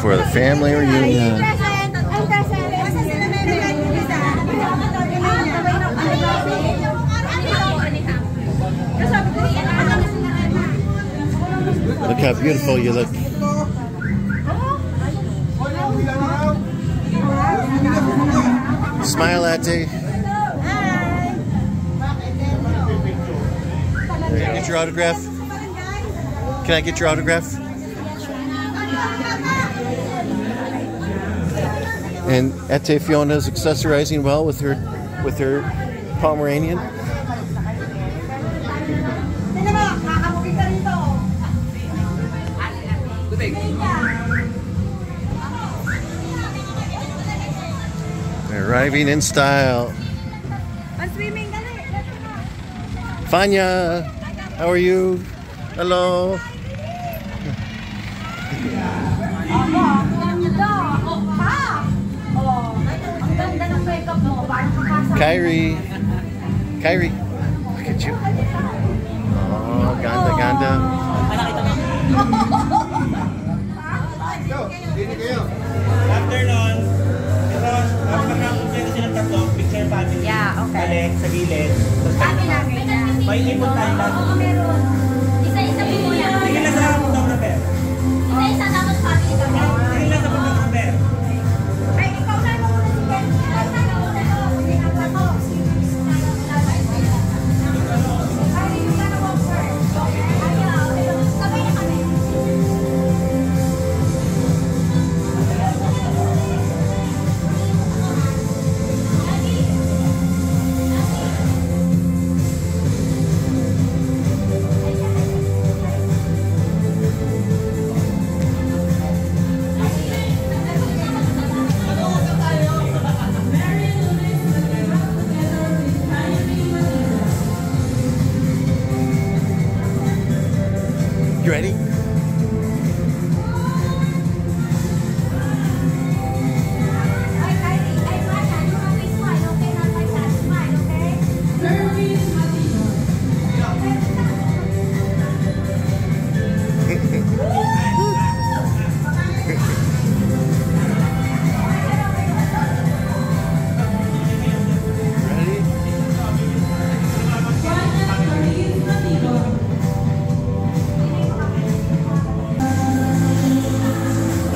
for the family reunion. Look how beautiful you look. Smile, Ate. Can I get your autograph? Can I get your autograph? And Ate Fiona is accessorizing well with her Pomeranian. Arriving in style. Fanya, how are you? Hello. Kyrie, look at you. Oh, ganda, ganda. Afternoon. Yeah, okay. Balik sa gilid. May ipon tayo lang. Isa-isa mo yan. Sige na sa photographer. Isa-isa tapos pati ito. Sige na sa photographer. Ay, ikaw na mo muna si Ken. Ay, na mo na to. Hindi na ba to? Ay, yung na walk first. Ayaw. Sabay na kami. You ready?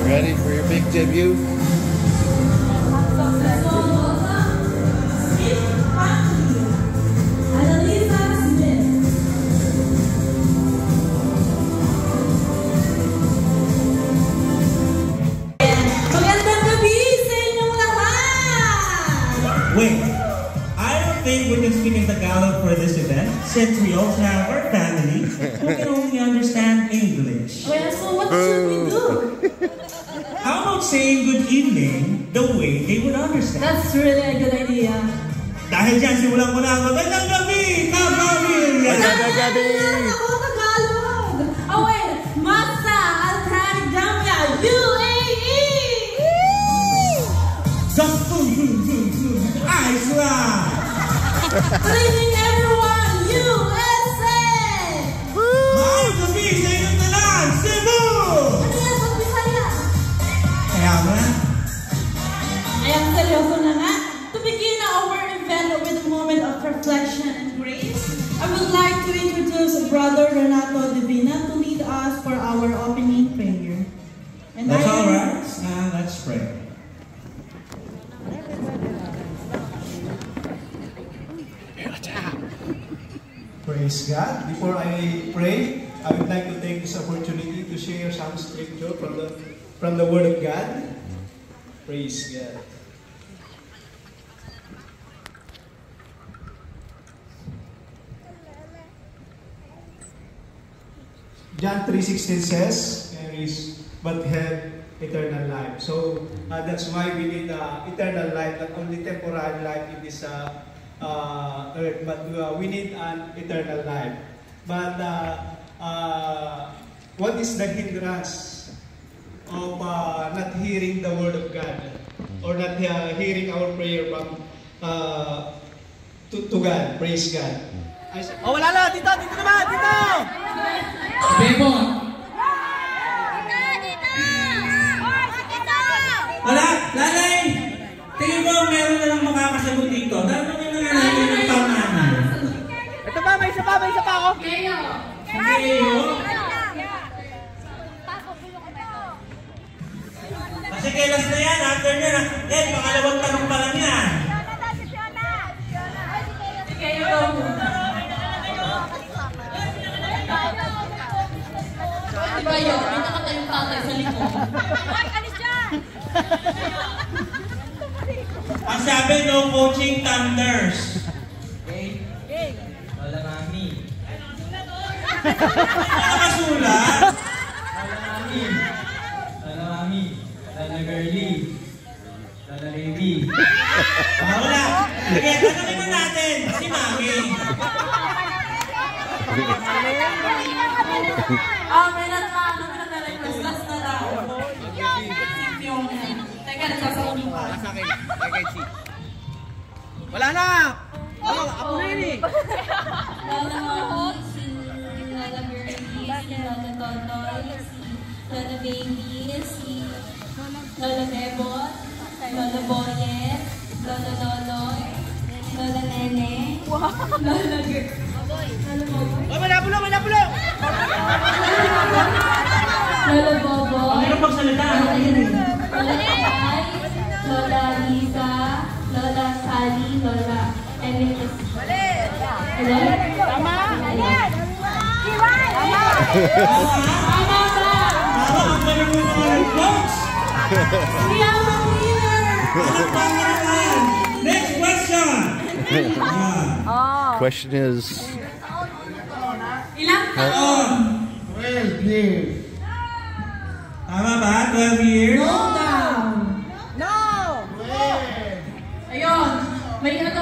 Ready for your big debut? Wait, I don't think we can speak in Tagalog for this event, since we also have our family who can only understand English. Well, so what should we do? How about saying good evening the way they would understand? That's really a good idea. Dahil dyan, simulan ko na magandang gabi, kapamilya! Magandang gabi! Ako Tagalog! Oh wait, Masa Al-Tari Jamia, UAE! Iceland! Good evening everyone, USA! Maayong gabi sa inyong tanan, Cebu! Ano yan sa Bisaya? Kaya nga, Ayan, seryoso na nga. To begin our event with a moment of reflection and grace, I would like to introduce Brother Renato Divina to lead us for our opening prayer. And that's all right. Let's pray. Praise God. Before I pray, I would like to take this opportunity to share some scripture from the Word of God. Praise God. John 3:16 says, there is but have eternal life. So that's why we need eternal life, not only temporary life in this earth, but we need an eternal life. But what is the hindrance of not hearing the Word of God or not hearing our prayer from to God? Praise God. Oh, wala na! Dito! Dito naman! Dito! Demo! Feeling ko meron na lang makakasagot dito. Tanongin na nga natin ang pangalan. Ito ba? May isa pa ako? Kayo? Kasi kailas na yan. After nyo na. Yan, pangalawang tanong pa lang yan. Kayo. Diba yun? May nakatayong tatay sa likod. Ang sabi, no coaching thunders. Okay. Lola Mami. Nakasulat. Lola Mami. Lola Mami. Lola Girly. Lola Baby. Wala. Sige, tanongin na natin. Si Mami. May nagka-request. Last na daw. Si Fiona. Teka, nagsasabi mo. Sa akin. Kay Chi. Wala na! Ako na yun eh. Lola Mami, si Lola Girlie, si Lola Totoy, si Lola Baby, si Lola Bebot, Lola Boyet, Lola Loloy, Lola Nene, Lola Girl. Oh, may napulong! Lola Bobo, Ang pagsalita. Lola Tatay, Lola Liza, Lola Sally, Lola Emilis. Hello? Tama! Tama ba? Ang galing mo mga folks. We have a winner! Ang pangalan. Next question. Question is, Ilang Oh. 12 years. Tama ba? 12 years? No down. Ayun. May galit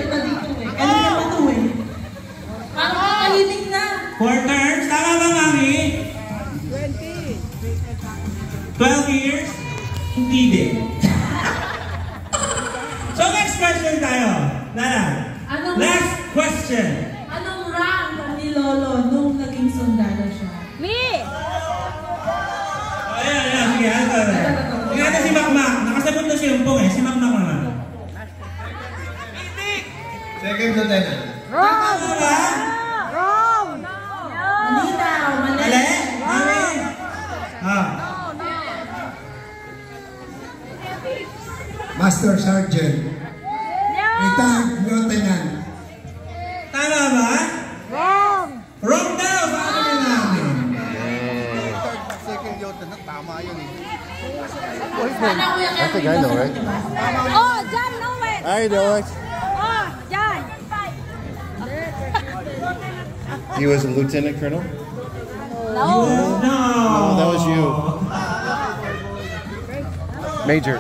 na dito eh. Galit na to eh. Parang kakaliting na. 4 terms. Tama ba, Mami? 12 years? Hindi din. So next question tayo. Nana. Last question. Anong rank ni Lolo nung naging sundalo siya? Ayan. Sige, ano. Sige natin si Makmak. Nakasagot na si Umpong eh. Si Makmak naman. Second lieutenant. Tama ba? Hindi daw. Mali. Mali? Mami? Master Sergeant. Retired Lieutenant. Tama ba? Wrong daw! Sabi namin. second lieutenant, tama yun eh. Sana Kuya I think I know, right? Oh, John, know it. I know it. Oh, John. He was a lieutenant colonel? No. No! No, that was you. Major.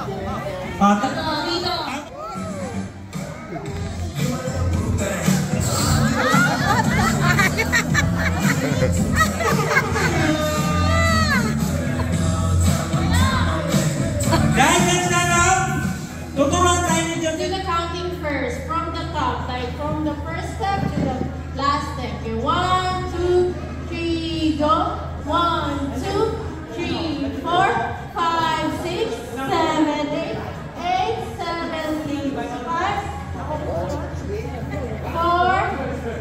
Guys, let's stand up! Tuturuan tayo ni John. Do the counting first, from the top, like from the first step to the last step. Okay, 1, 2, 3, go. 1, 2, 3, 4, 5, 6, 7, 8, 8, 7, 8, 7, 5, 4,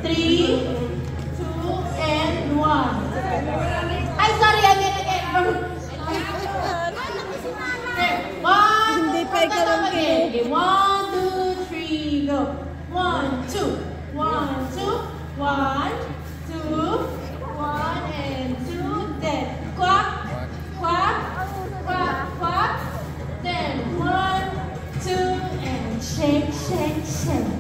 3, 2, and 1. Ay, sorry, again. Hindi pa ikaw ang Okay, 1, 2, 3, go. 1, 2, 1, 2, 1, 2, 1, and 2, then quack, quack, quack, quack, then 1, 2, and shake, shake, shake.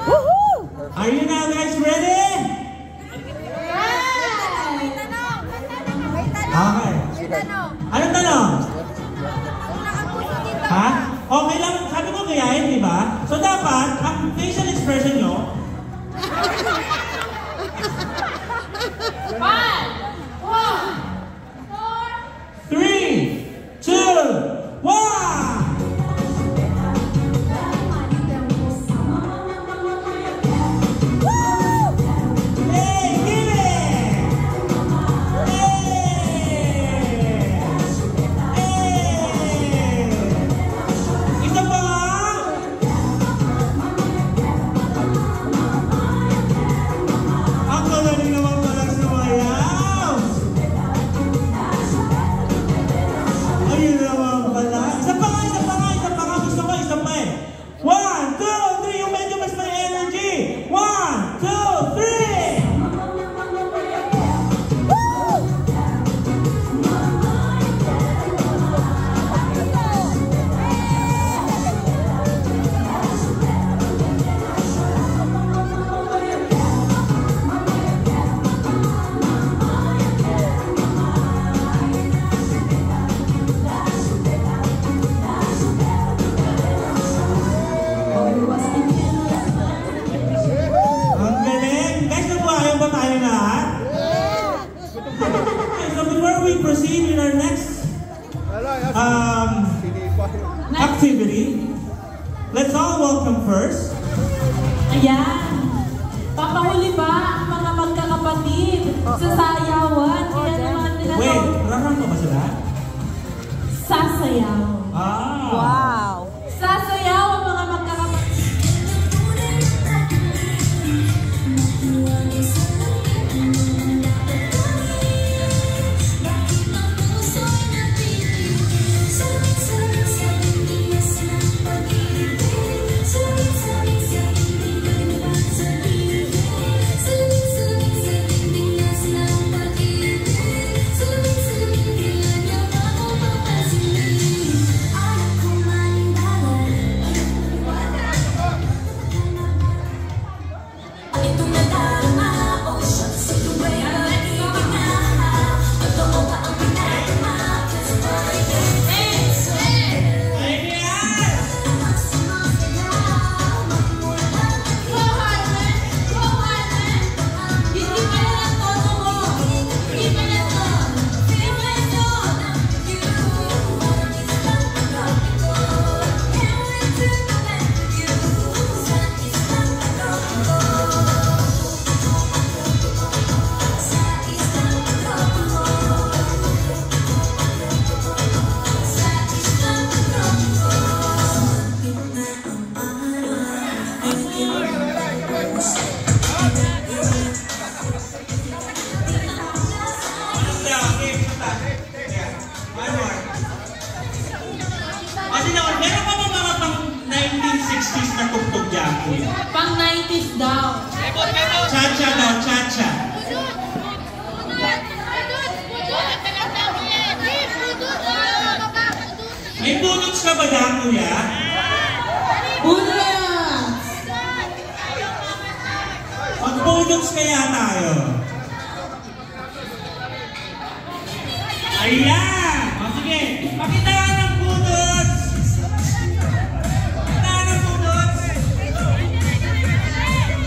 Woohoo! Are you now guys ready? Right! Okay. Anong tanong? Ha? Okay lang. Sabi ko gayahin, di ba? So dapat, ang facial expression nyo, 5, 1, 4, 3, 2, 1! Ang galing! Guys, nabuhayan ba tayo lahat? Okay, so before we proceed with our next activity, let's all welcome first. Ayan. Papahuli ba ang mga magkakapatid sa sayawan? Kaya naman nila Wait, rarang ba sila? sasayaw. Ah! Wow. Sasayaw ang mga magkakapatid. Pang 90s daw. Cha-cha daw, cha-cha. May bunuts ka ba daw, kuya? Bunuts! Mag-bunuts kaya tayo. Ayan! O sige, pakitaan ng bunuts! Pakitaan ng bunuts!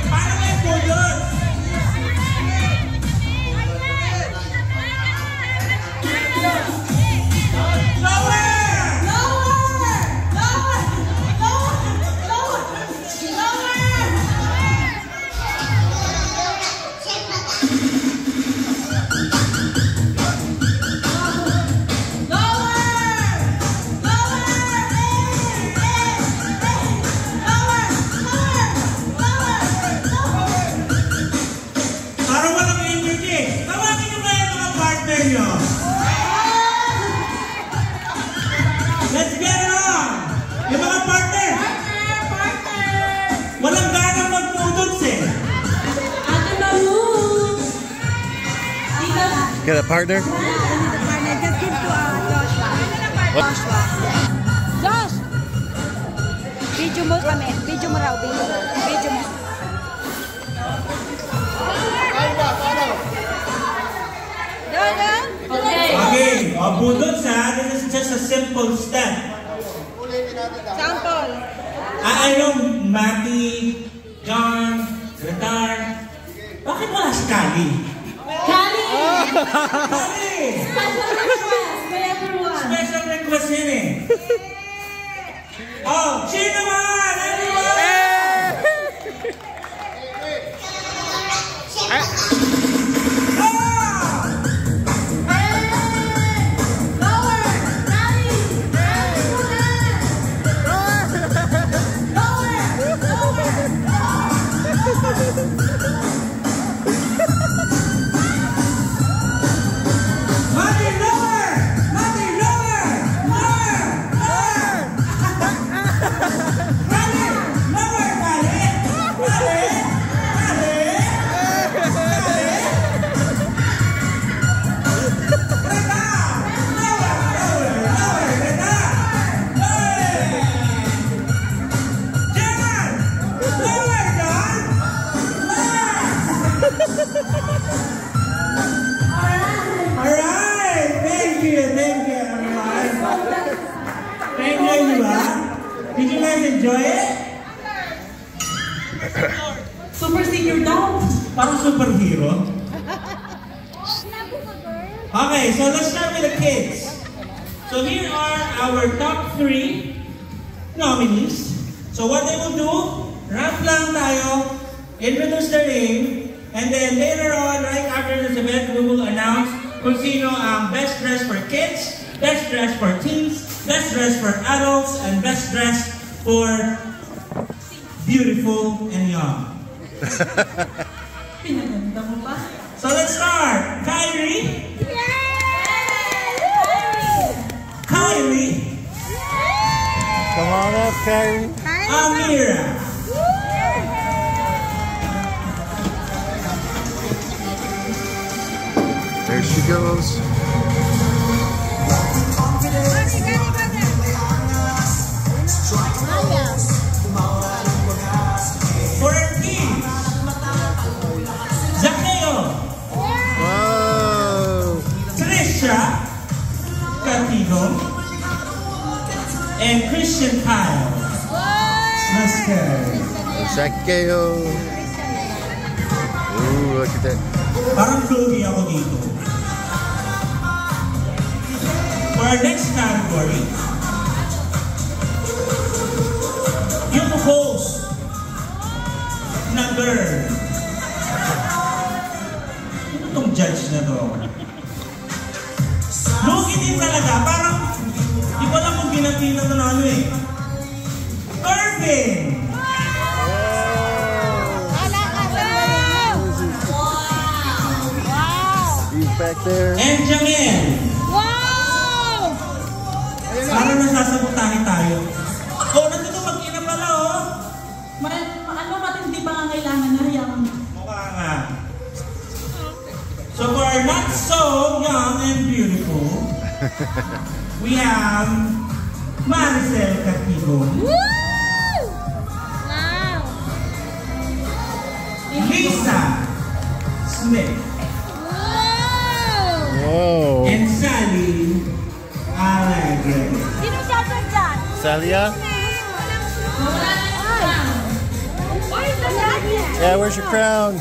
Paano may bunuts? Let's get it on! Yung mga partner! Walang ganang mag-budots eh! Ate Malu! Get a partner? Just give to Joshua. What? Joshua. Josh! Video mo kami. Video mo raw. Video mo. Video mo. Okay. Okay, budots ha. This is just a simple step. Sample. I know Matty, John, Gratar. Bakit wala si Kali? Kali! Kali! Special request by everyone. Special request yun eh. Oh, cheer naman! Everyone! Lower! Super senior daw. Parang superhero. Okay, so let's start with the kids. So here are our top 3 nominees. So what they will do, rap lang tayo, introduce their name, and then later on, right after this event, we will announce kung sino ang best dress for kids, best dress for teens, best dress for adults, and best dress for beautiful and young. Pinaganda mo pa. So let's start. Kyrie. Kylie. Come on up, Kyrie. Amira. There she goes. For our team, Zaccheo. Whoa. Trisha Cartigo. And Christian Kyle. Let's go. Zaccheo. Ooh, look at that. Parang lugi ako dito. For our next category, yung host na girl. Ano itong judge na to? Lugi din talaga. Parang, di ko alam kung ginapila na ano eh. Irving! He's back there. And Jamel! Wow! Parang nasasabotahin tayo. Oh, nandito mag-ina pala oh. Ano matindi pa nga kailangan na yung... Mukha nga. So for our not so young and beautiful, we have Maricel Cartigo. Woo! Wow! Lisa Smith. Wow! Whoa. And Sally Alegre. Sino siya dyan? Salia? Where's the jacket? Yeah, where's your crown?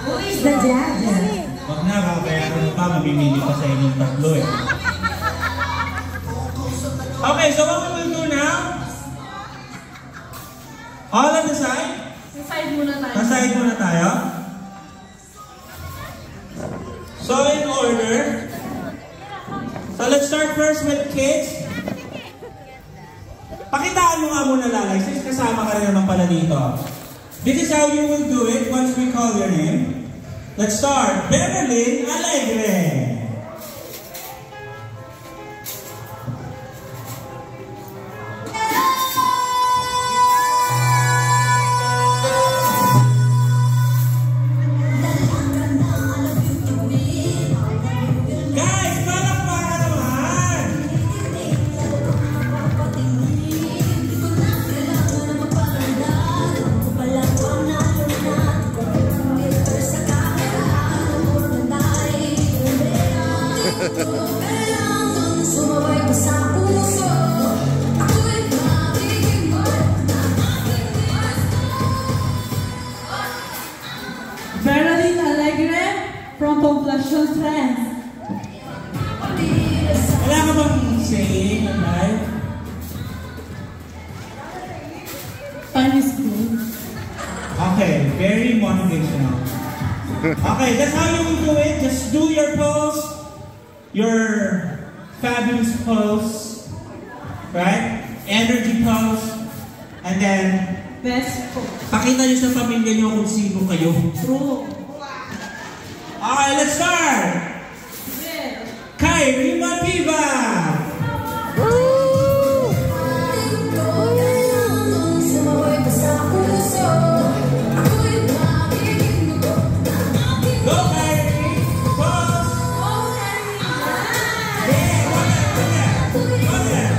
Who is the jacket? Wag na, kakayaran mo pa, mamimili pa sa inyong tatlo eh. Okay, so what we will do now, all on the side. Side muna tayo. Sa-side muna tayo. So in order, so let's start first with kids. Pakitaan mo nga muna lalay, since kasama ka rin naman pala dito. This is how you will do it once we call your name. Let's start. Beverly Alegre. Guys, palakpakan naman! Berlin Alegre from Poblacion Trends. Wala ka bang saying on live? Time is good. Okay, very motivational. Okay, that's how you will do it. Just do your pose, your fabulous pose, right? Energy pose, and then Best food. pakita niyo sa pamilya niyo kung sino kayo. True. Okay, let's start. Kyrie Mapiba. Go Kyrie. Pose. Yeah, go there. Go there.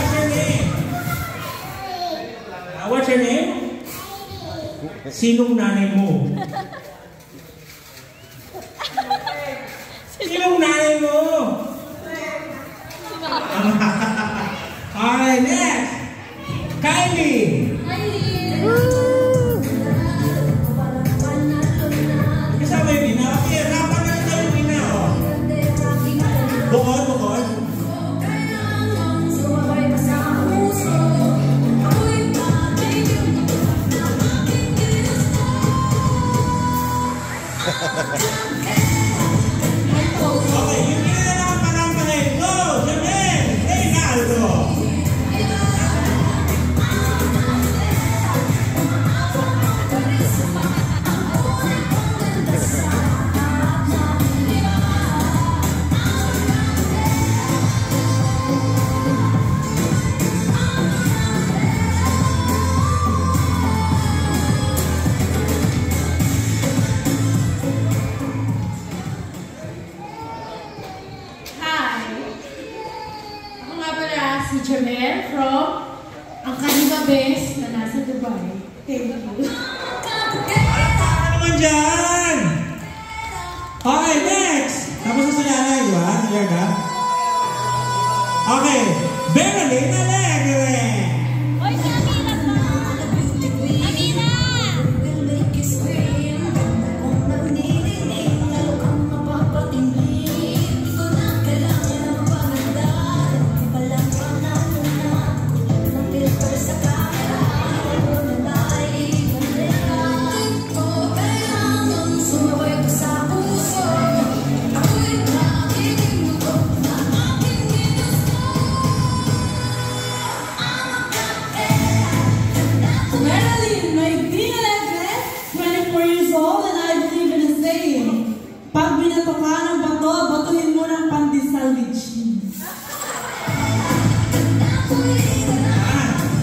What's your name? What's your name? Sinong nanay mo? Sinong nanay mo? Okay, next. Kylie. Kasama yung ina. Okay, rapan na rin tayo yung ina. Oh. Bukod, bukod. Okay, yung ina na naman parampalay. Go, Jamel. Reynaldo. Si Jamel from ang Kaniba Base na nasa Dubai. Thank you. Ano naman dyan? Okay, next. Tapos na sa nanay, di ba? Clear na? Okay. Berlin Alegre. Hoy, si Amira pa! Amira! Marilyn, my dear Alegre, 24 years old and I believe in the saying, pag binato ka ng bato, batuhin mo ng pandesal with cheese.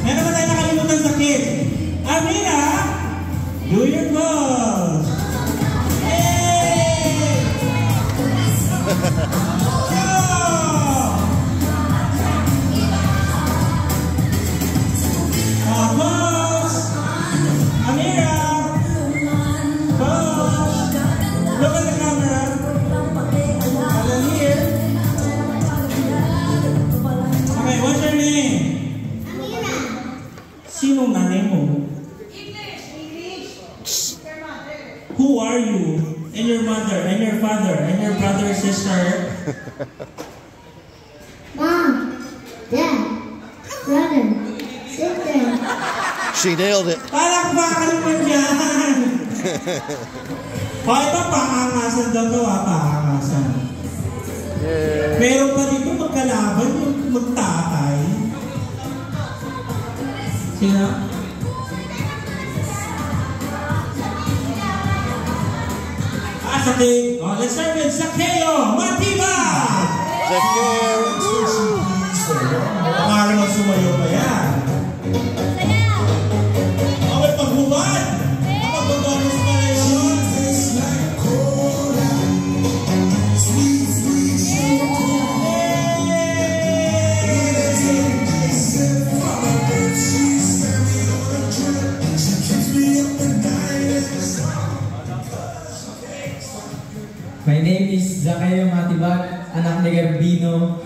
Meron ba tayo nakalimutan sa kids? Amira, do your goals. Yay! Go! Boss! Amira! Boss! Look at the camera. And then here. Okay, what's your name? Amira. Sinong nanay mo? Who are you? And your mother, and your father, and your brother, sister? Mom. Dad. Brother. Sister. She nailed it. Palakpakan naman dyan! Okay ba pakangasan daw gawa? Pakangasan. Yay. Meron pa dito magkalaban yung magtatay. Sino? Sakay. Oh, let's start with Sakeo Matibag! Sakeo. Pangalan mo sumayo pa yan. Okay, paghubad! Pagbabanos pa rin yun. My name is Zakeo Matibag, anak ni Garbino.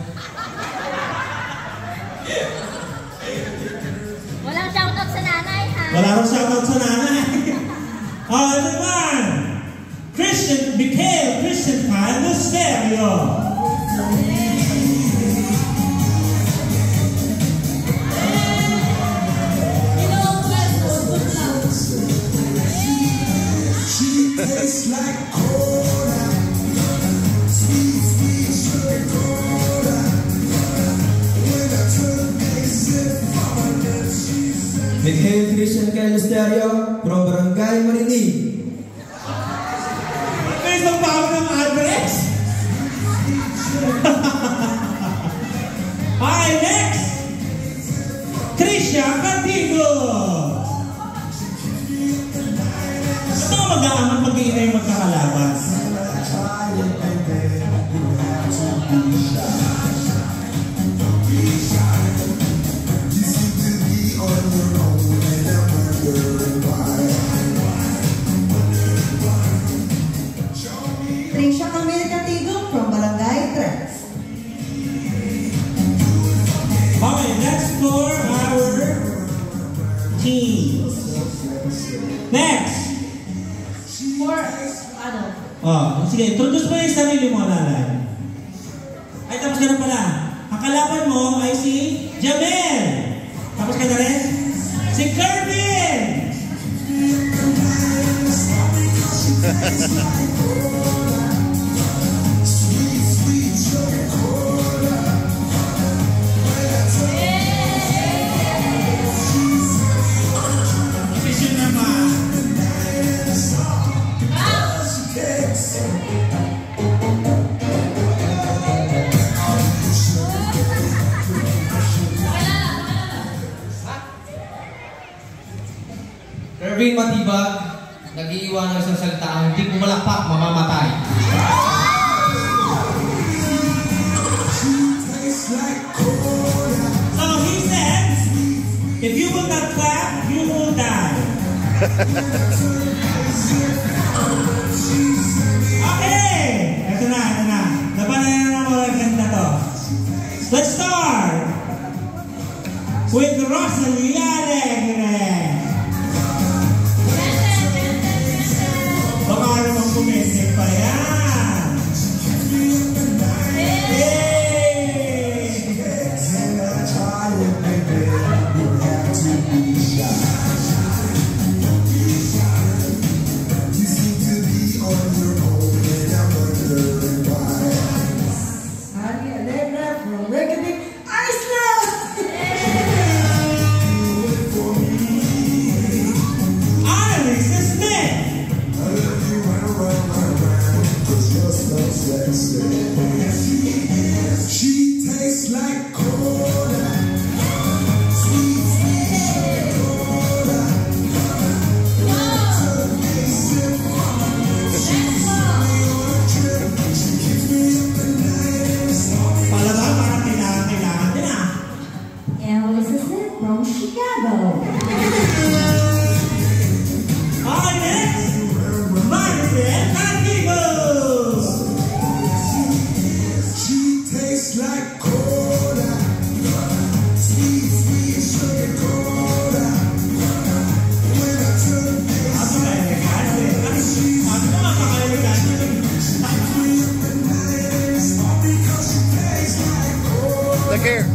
Walang shoutout sa nanay, ha? Wala rin shoutout sa nanay. Oh, ito naman! Christian Pan Lusterio. Tastes like cola, sweet, sweet sugar cola. When I took a sip from her lips, she said, Miguel Christian Calisterio from Barangay Marinig. May isang bago ng address? Okay, next! Trisha Cantigo. Ito ang mag-aaman mag-iina yung magkakalaban. Trisha Camille Cantigo from Barangay Tres. Okay, next for Next! For, ano? Oh, sige, introduce mo yung sarili mo, Lalay. Ay, tapos ka na pala. Ang kalaban mo ay si Jamel. Tapos ka na rin? Si Kervin! Kervin Matibag, nag-iiwan ng isang salita ang hindi pumalakpak, mamamatay. So he says, if you will not clap, you will die. Okay! Ito na. Napanayan na mga ganda to. Let's start with Rosalie Alegre. Baka naman kumesik pa yan. Look here.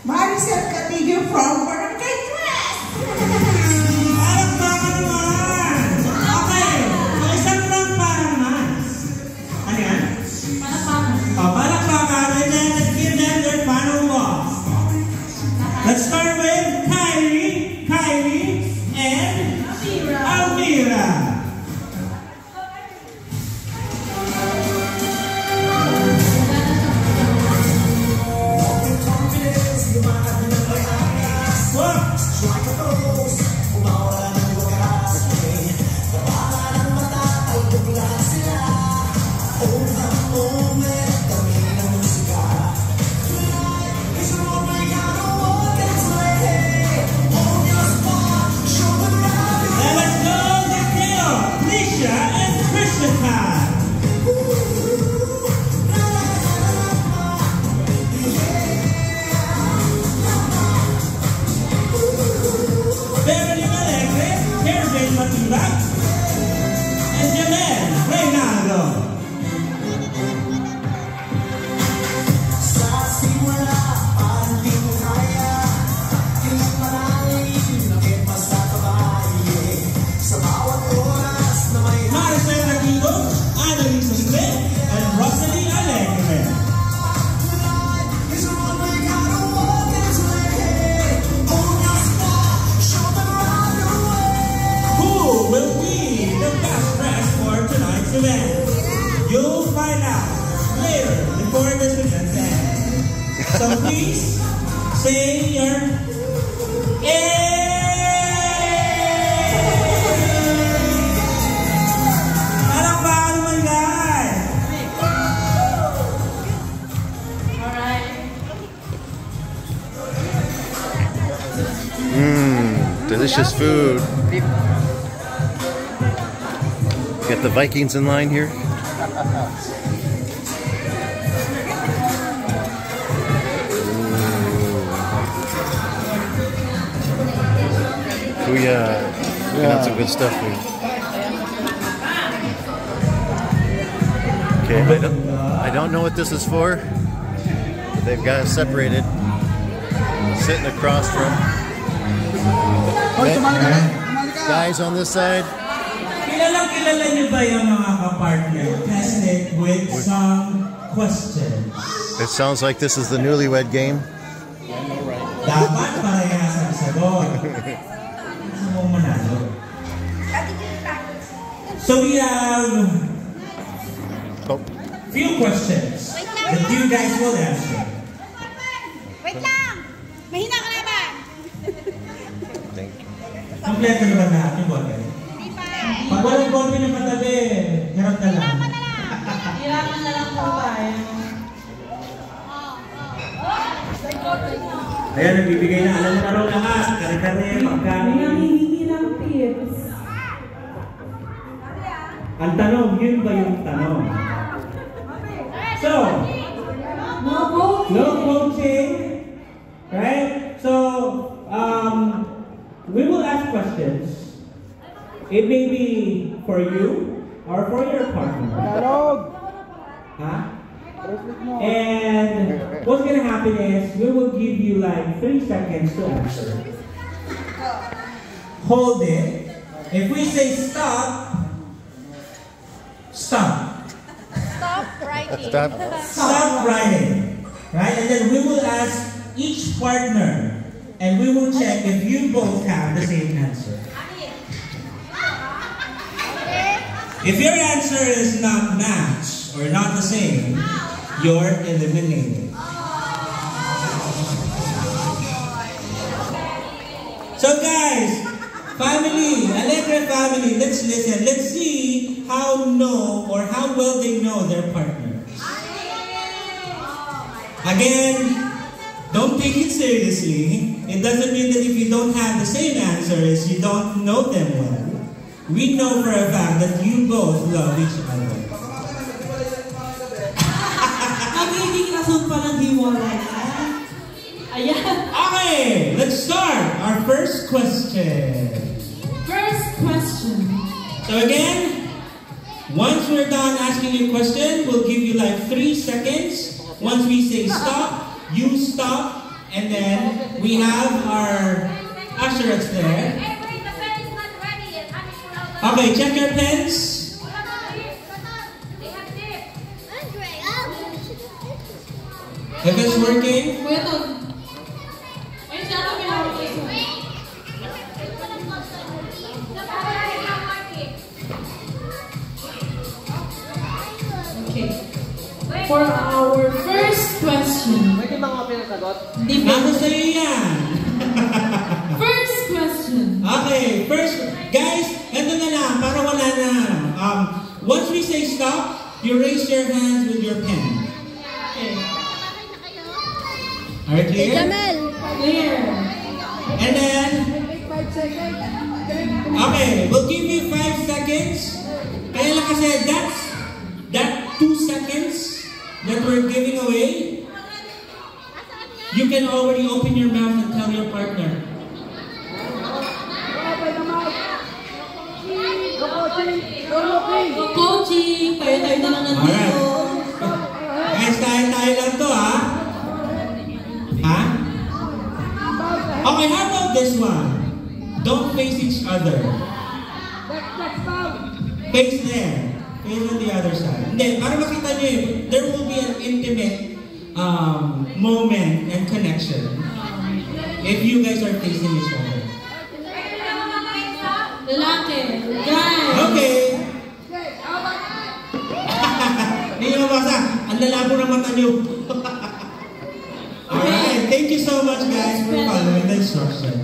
Maricel Catigio from Barangay Tres. Palakpakan naman! Okay, so isang round para naman. Ano yan? Palakpakan. Palakpakan, and then let's give them their final walk. Let's start with Kyrie, and Almira. And Jamel Reynaldo. Maricel Catigio, Annalisa Smith, and Rosalie Alegre. Who will be the best dressed for tonight's event? You'll find out later before this event ends. So please say your delicious food. Got the Vikings in line here. We got some good stuff here. Okay, I don't know what this is for. But they've got it separated. Sitting across from guys on this side. Kilala niyo ba yung mga kapartner? Test it with some questions. It sounds like this is the newlywed game. Dapat parehas ang sagot. Gusto mong manalo. So we have few questions that you guys will answer. Wait lang! Mahina ka na ba? Thank you. Kompleto na ba lahat yung bote? Pag walang bote na patabi, harap na lang. Hirapan na lang po tayo. Ayan, nagbibigay na. Alam mo na raw lahat. Kare-kare, pagkain. Nangihingi ng tips. Ang tanong, yun ba yung tanong? So, No coaching. no coaching. Right? So, we will ask questions. It may be for you or for your partner. Huh? And what's gonna happen is we will give you like 3 seconds to answer. Hold it. If we say stop, stop. Stop writing. Stop. Stop writing. Right? And then we will ask each partner and we will check if you both have the same answer. If your answer is not matched or not the same, you're eliminated. So guys, family, Allegra family, let's listen. Let's see how well they know their partners. Again, don't take it seriously. It doesn't mean that if you don't have the same answers, you don't know them well. We know for a fact that you both love each other. Nagiging rason pa ng hiwalay. Ayan. Okay, let's start our first question. First question. So again, once we're done asking you a question, we'll give you like 3 seconds. Once we say stop, you stop, and then we have our ushers there. Okay, check your pens. If it's working. Kuya Tog. Ayun siya ako pinawag ito. Okay. For our first question. Pwede mga pinasagot? Nasa sa'yo yan. First question. Okay, first, guys, ito na lang, para wala na. Once we say stop, you raise your hands with your pen. Okay. Alright, clear? Clear. And then, okay, we'll give you 5 seconds. Kaya lang kasi that 2 seconds that we're giving away, you can already open your mouth and tell your partner. Coaching. Tayo na lang nandito. Guys, tayo lang to, ha? Ha? Okay, how about this one? Don't face each other. Face there. Face on the other side. Hindi, para makita nyo there will be an intimate moment and connection if you guys are facing each other. Lalaki. Guys. Okay. Hindi nyo mabasa. Ang lalabo ng mata nyo. Alright, thank you so much guys for following the instruction.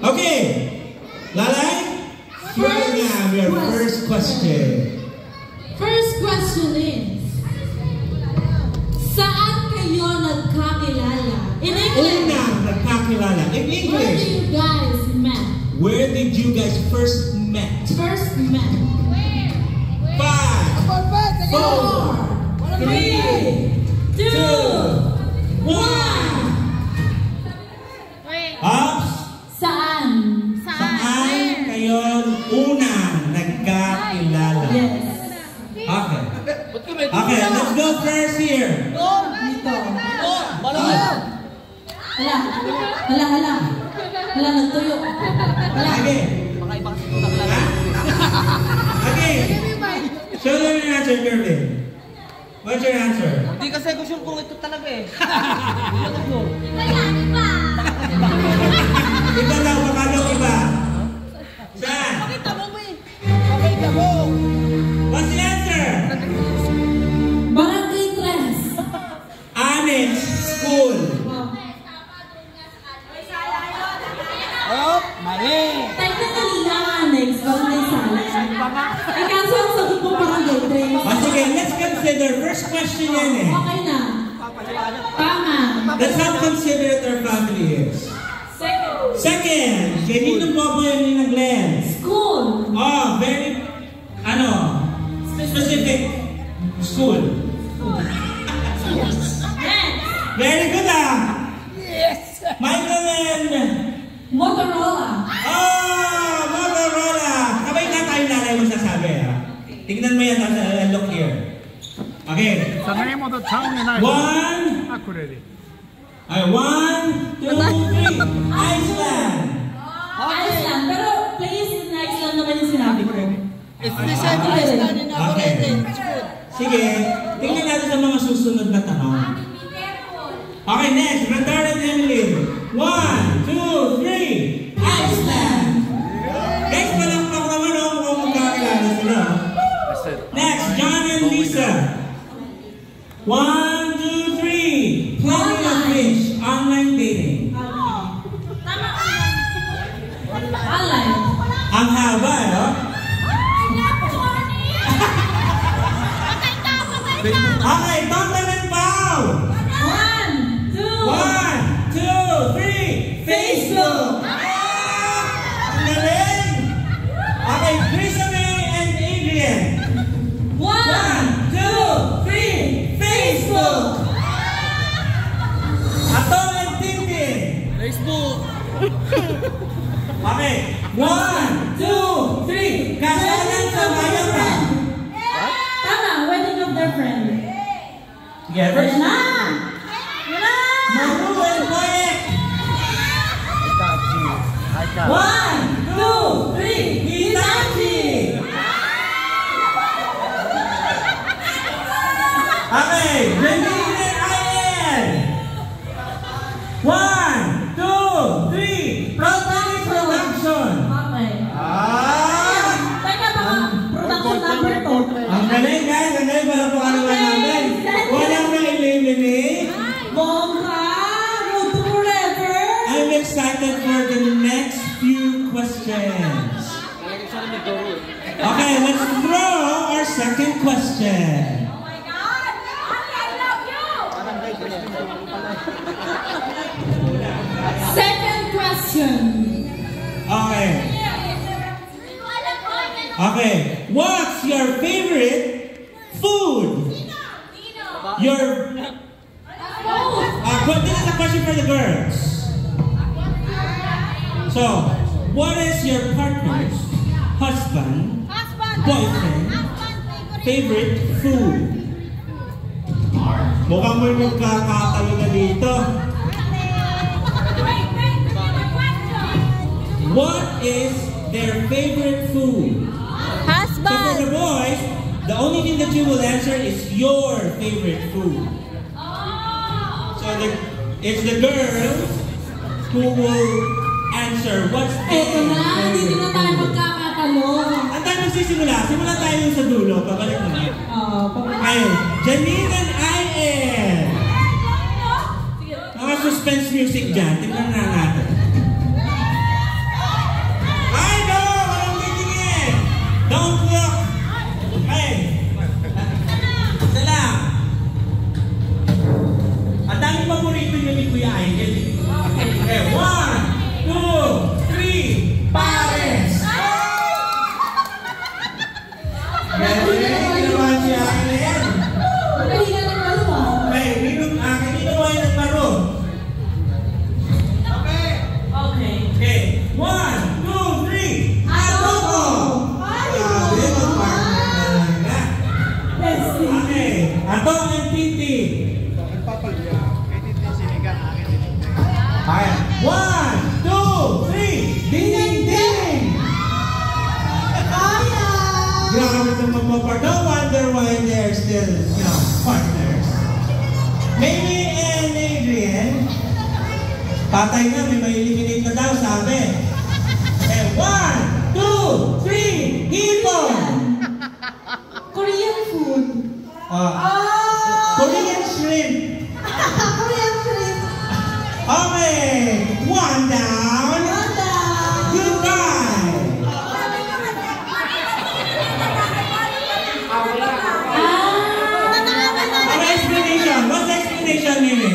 Okay, Lalay, we have your first question. First question is, saan kayo nagkakilala? In English. Unang nagkakilala. In Where English. did you guys met? Where did you guys first met? First met. 5, 4, 3, 2, 1. Ups. Saan? Hala, hala. Hala, nagtuyo. Hala. Okay. Okay. Show them your answer, Kervin. What's your answer? Hindi kasi ko sure kung ito talaga eh. Iba daw, baka daw iba. Saan? Pakita mo eh. Pakita mo. What's the answer? Barangay Tres. Annex School. Oh, mali. Technically lang annex, barangay Sala. Eh, kaso ang sagot mo barangay Tres. Sige, let's consider. First question yan eh. Okay na. Tama. Let's not consider that our family is. Second, kay Ninong Bobo yung Ninang Glenn. School. Oh, very, specific. School. Very good Yes. Michael and Motorola. Oh, Motorola. Sabay na tayo nanay magsasabi ha. Tignan mo yan, look here. Okay. その山とちゃうねない。 One. あ、これで。 1, 2, 3. Iceland. Iceland. Pero place in Iceland naman yung sinabi ko. It's the same Iceland in Okay. Sige, tingnan natin sa mga susunod na tanong. Okay, next. Randar and Emily. 1, 2, 3. Iceland. Guys, palakpak naman o mukhang magkakilala sila. Next, John and Lisa. 1, 2, 3. Plenty of fish. Online dating. Online. Ang haba, no? Okay, Tonton and Pao. 1, 2. 1, 2, 3. Facebook. Ang galing. Okay, Chrisamay and Adrian. 1, 2, 3. Facebook. Atol and Tintin. Facebook. Okay, 1, 2, 3. Kasalan sa Bayaran. Tama, wedding of their friend. Together. Yan na! Yan na! Maru and Boyek. 1, 2, 3. Hitachi. Okay, Janine and Ayen. 1, 2, 3. Protonic Production. Okay. Teka, baka production number to. Ang galing guys, ang galing pala po naman namin. Walang na-eliminate. Bongga, Road to Forever. I'm excited for the next few questions. Okay, let's throw our second question. Second question. Okay. Okay, what's your favorite food? Your but this is a question for the girls. So, what is your partner's husband, boyfriend, favorite food? Mukhang may magkakatalo na dito. What is their favorite food? So for the boys, the only thing that you will answer is your favorite food. So it's the girls who will answer what's their Eto na, dito na tayo magkakatalong. Ang tayo magsisimula. Simula tayo sa dulo. Pabalik na. Ayun. Janine and Ayen. Mga suspense music dyan. Tingnan na natin. Ay, no! Walang titingin! Don't look! Okay. Isa lang. Ang daming paborito nyo ni Kuya Ayen. Okay. 1, 2, 3. Pares! Galing! Ginawa si Ayen. Magaling na ng dalawa. Okay, kanino mo ay nagparo? still, you know, partners. Mimi and Adrian, patay na, may eliminate na daw, sabi. And 1, 2, 3, hipon! Korean food. Korean shrimp. Korean shrimp. Okay, 1 down. Goodbye. Ano explanation? What's the explanation, Mimi?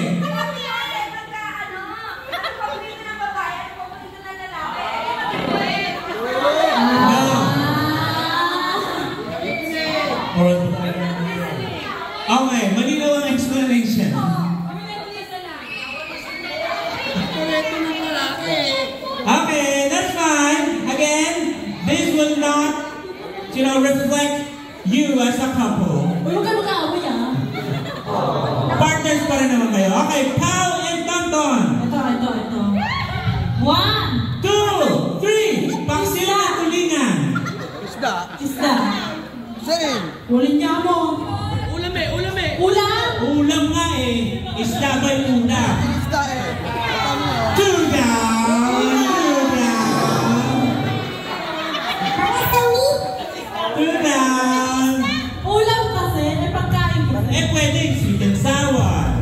Okay, malinaw ang explanation. Okay, that's fine. Again, this will not, you know, reflect you as a couple. Partners pa rin naman kayo. Okay, Pao and Tonton. Ito. 1, 2, 3. Paksil at tulingan. isda. Sa'yo. Ulit niya mo. Ulam eh. Ulam. Ulam nga eh. Isda ba'y ulam? Isda eh. 2 down. 2 down. Ulam kasi, may pagkain kasi. Eh, pwede sweet and sour.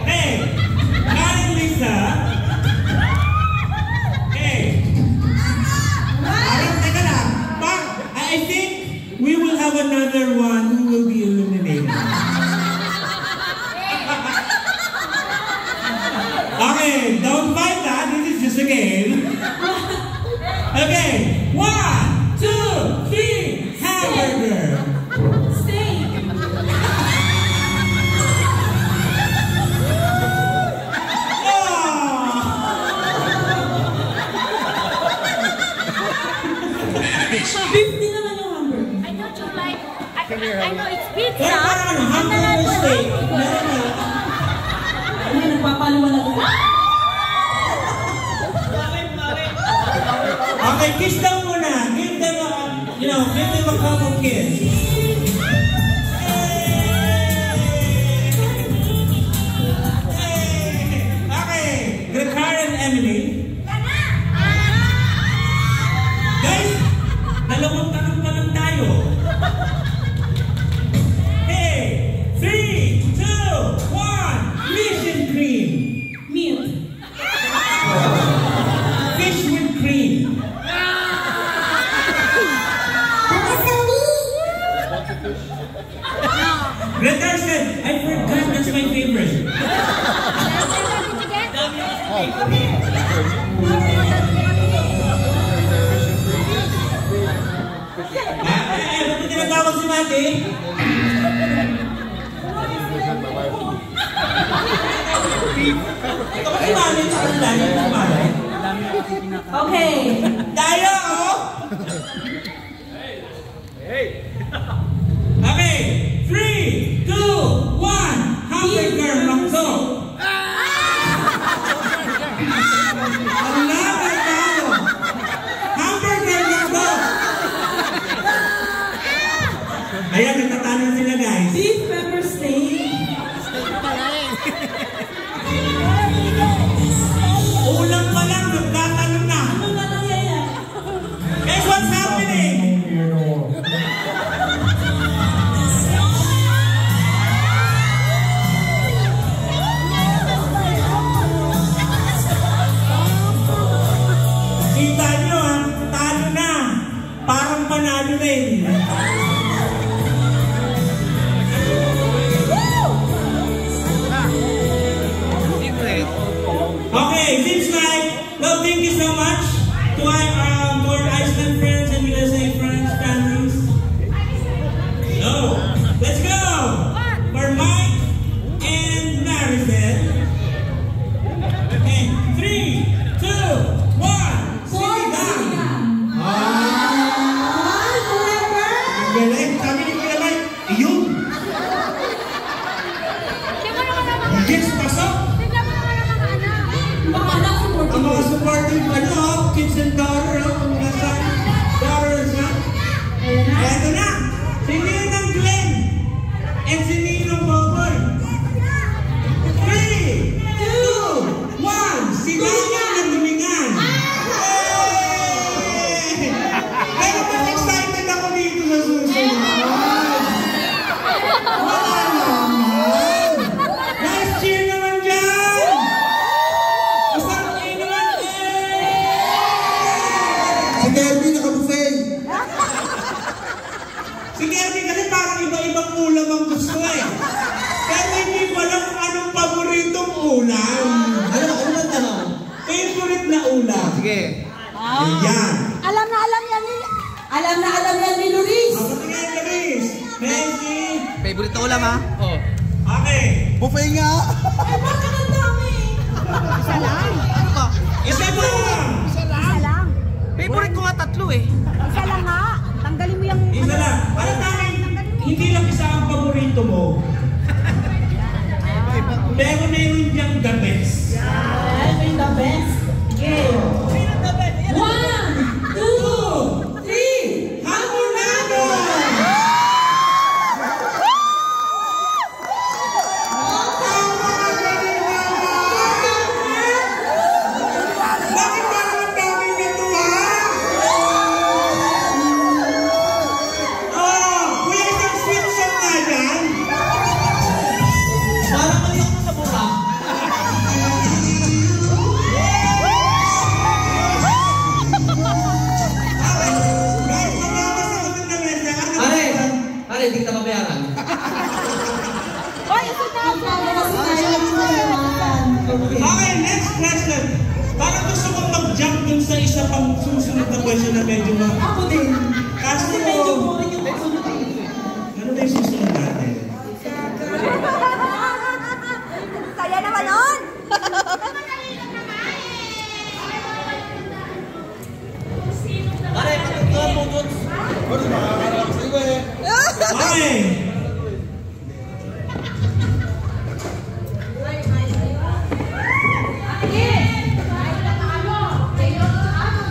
Hey, Karen Lisa. Hey. Teka lang. I think we will have another one who will be eliminated. Okay, don't fight that. This is just a game. Okay, 1, 2, 3, hamburger. Steak. Beef din naman yung hamburger. I know you like. I know it's pizza. Pero parang hamburger steak. Ano, nagpapaluwalag ko. Okay, kiss daw muna. Give them a, you know, give them a couple kiss. Okay, Grekar and Emily. Guys, dalawang tanong pa lang tayo. Hey, 3, 2, 1, fish and cream. Milk. Fish with cream. Grekar said, I forgot that's my favorite. Ano tinatawag si Mati? Ito ba si Mati? Ang dami si Mati? Okay. Tayo, oh! Okay, 3, 2, 1, hamburger, makso! Ang laban tayo! Hamburger, makso! Ayan, nagtatanong sila, guys. Beef pepper steak. Ulam pa lang, nagtatanong na. Ano ba nangyayari? Guys, what's happening? Kita nyo, ha? Talo na. Parang panalo rin. Okay, seems like, well, thank you so much to our Iceland friends and USA friends, families. No, let's go for Mike and Maricel. Okay, 3, 2, 1, sinigang. Ang galing, sabi ni Kuya Mike, yun. Yes, pasok. Ang mga supportive, kids and daughters, ang mga daughters ito na. Si Ninang Glenn and si Ninong Boboy. 3, 2, 1. Si Ninang ng Dumingan. Pero mas excited ako dito sa susunod. Wala naman. Nice cheer naman dyan. Isang kayo naman. Si Kelvin naka-buffet. Si Kelvin kasi parang iba-ibang ulam ang gusto eh. Pero hindi ko alam kung anong paboritong ulam. Ano ba tanong? Favorite na ulam. Sige. Ayan. Alam na alam yan ni... Alam na alam yan ni Luis. Ako tingin, Luis. Messi. Favorite na ulam ha? Oo. Okay. Buffet nga. Ay, bakit ang dami? Isa lang. Ano ba? Isa pa. Isa lang. Favorite ko nga 3 eh. Isa lang nga. Tanggalin mo yung... Isa lang. Para sa akin, hindi lang isa ang paborito mo. Pero meron diyang the best. Ay, may the best. Okay. 1, 2, 3. Hamonado! Bakit parang ang daming ganito ha? Kuya, isang sweet shot na yan. Parang mali ako sa buka. Guys, mababa sa ulit na mesa. Are, hindi kita mabayaran. Oy, ito na. Okay, next question. Parang gusto kong mag-jump dun sa isa pang susunod na question na medyo Ako din. Kaso Medyo boring yung pagsunod eh. ano ba yung susunod natin? Saya naman nun. Are, patutuan mo dun. Okay.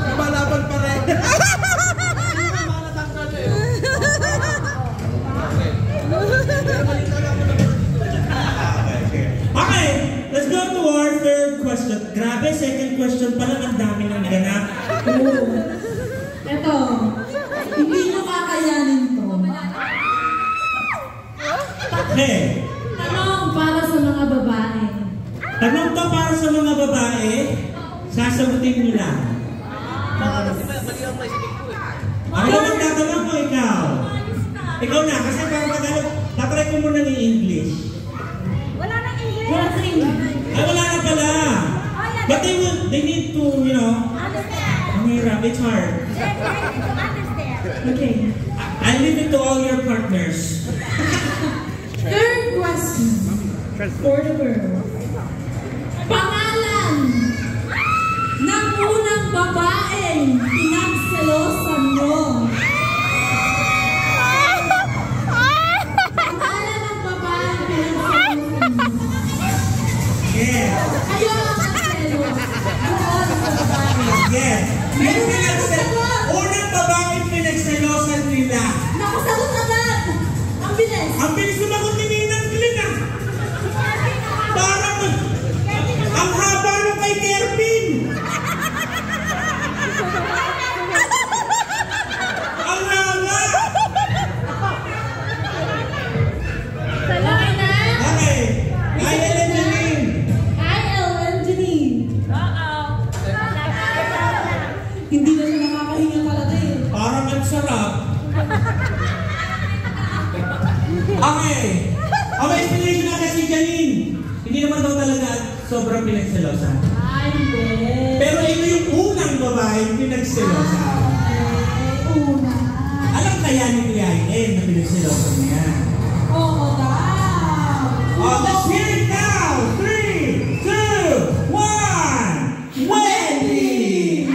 Lumalaban pa rin. Okay, let's go to our third question. Grabe, second question pa lang, ang dami ng ganap. Ito. Hindi nyo kakayanin to. Okay, Tanong para sa mga babae. tanong to para sa mga babae, sasagutin nyo lang. Ako naman tatanong mo, ikaw. Ikaw na, kasi parang Tagalog, tatry ko muna ng English. Wala nang English. Wala sa English. Ay, wala na pala. But they need to, you know, Understand. mahirap, it's hard. Understand. Okay. I leave it to all your partners. Third question. For the girl. Pangalan ng unang babaeng pinagselosan mo. Pangalan ng babaeng pinagselosan mo. Yes. Ayaw ang selos. Doon sa babae. Yes. Yung unang babaeng pinagselosan nila. Nakasagot agad. Ang bilis. Ang bilis sumagot ni Ninang Glenn ah. Parang ang haba nung kay Kervin. Ang haba. Okay na? Okay. Ay, Ellen Janine. Hi, Ellen Janine. Hindi na siya nakakahinga talaga eh. Parang ang sarap. Okay. Okay, explanation na kasi Janine. Hindi naman daw talaga sobrang pinagselosan. Ay, hindi. Pero ito yung unang babaeng pinagselosan. Una. Alam kaya ni Kuya Ellen na pinagselosan niya? Oo daw. Oh, let's hear it now! 3, 2, 1! Wendy!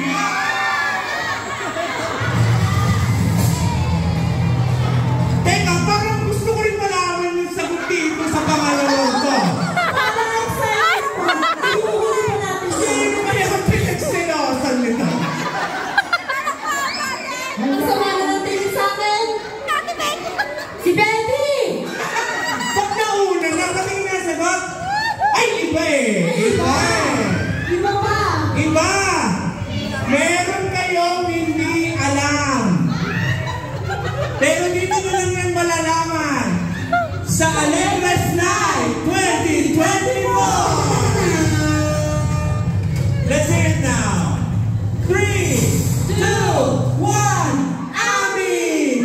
Teka, parang gusto ko rin malaman yung sagot dito sa pangalawang ko. Parang excited pa. Iuulit pa natin siya. Sino kaya ang pinagselosan nito? Ang sama na ng tingin sa akin. Iba! Meron kayong hindi alam. Pero dito na lang yan malalaman. Sa Alegres Night 2024! Let's hear it now. 3, 2, 1, Ami!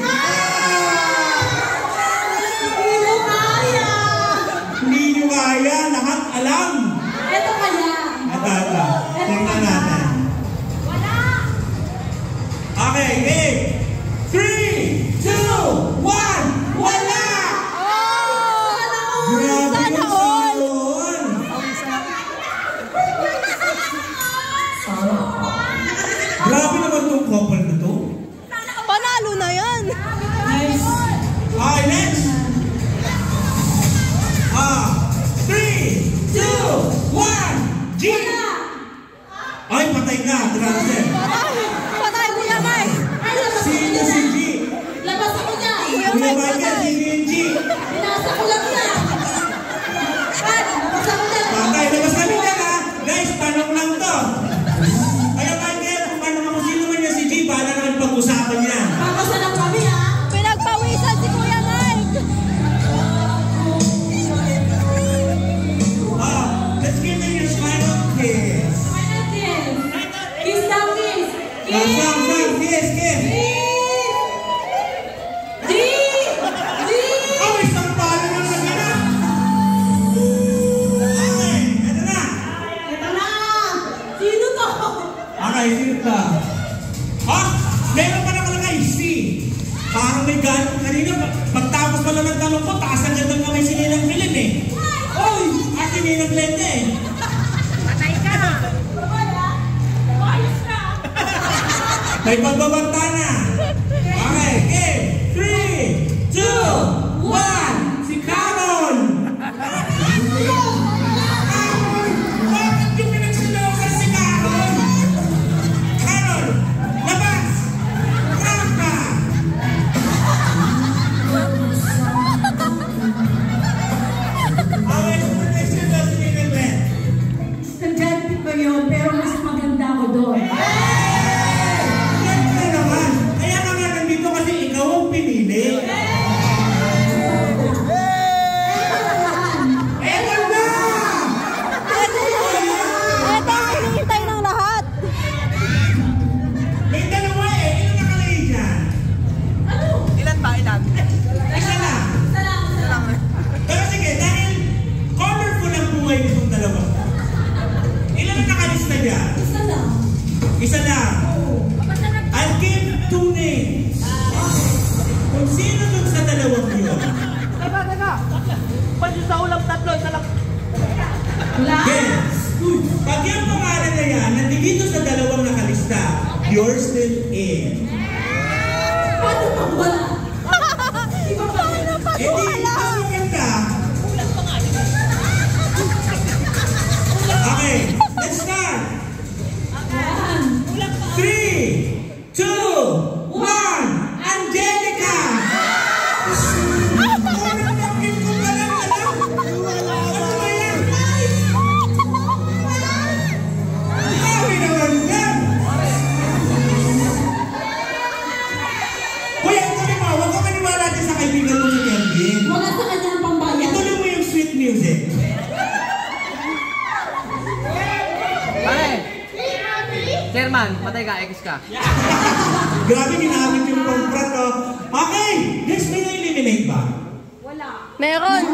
Hindi nyo kaya, lahat alam. Ito kaya. Ito. Tingnan natin. Okay, game. 3, 2, 1, wala! Grabe yung salon! Grabe naman itong couple na to. Panalo na yan. Nice. Okay, next! 3, 2, 1, G! Ay, patay ka, grabe. Patay, Kuya Mike. Sino si G? Labas ako dyan. Kuya Michael, sino yung G? Binasa ko lang yan. Labas ako dyan. Patay, labas kami dyan ha. Guys, tanong lang to. Kaya Michael, kung ano naman sino man niya si G, paano naman pag-usapan yan? Papasa lang kami ha. Pinagpawisan si Kuya Mike. Let's give them your final kiss. Final kiss. Kiss daw, kiss. Kiss! Kiss! G! G! Oh, may sampala na naganap! Okay, eto na! Ito na. Sino to? Okay, sino ka? Meron pa nakalagay, C. Parang may ganong kanina. Pagtapos pala ng tanong ko, taas ang gandang kamay si Ninang Philip eh. Oy! At si Ninang Glenda eh. Patay ka. Ayos na. May pagbabanta na. Okay, game. 3, 2, 1, si Caron! Bakit yung pinagsilokan si Caron? Caron, labas! Rampa! Okay, so protection daw si Ninang Glenn. Estudyante ko yun, pero mas maganda ako doon. Yan ka naman. Kaya ka nga nandito kasi ikaw ang pinili. Eto na! Ito ang hinihintay ng lahat. May dalawa eh. Ilan nakalagay dyan? Ilan ba? Ilan? Isa lang. Pero sige, dahil colorful ang buhay nitong dalawa. Ilan ang nakalista dyan? Isa lang. Isa lang. I'll give 2 names. Kung sino dun sa dalawang yun. Teka. Pag yung sa ulam tatlo, isa lang. Wala. Yes. Pag yung pangalan na yan, nandito sa dalawang nakalista, you're still in. Paano pag wala? Iba pa. Eh di, ang ganda. Okay, let's start. 3, 2, 1, Angelica! Parang bakit ko ka lang alam? Ano ba yan? Grabe naman yan! Kuya, sabi mo, huwag ka maniwala din sa kaibigan mo si Kelvin. Wala sa kanya ng pambayan. Ituloy mo yung sweet music. Pare! Chairman, patay ka, X ka. Grabe, ginamit yung pang-prat, oh. Okay, next may na-eliminate ba? Meron.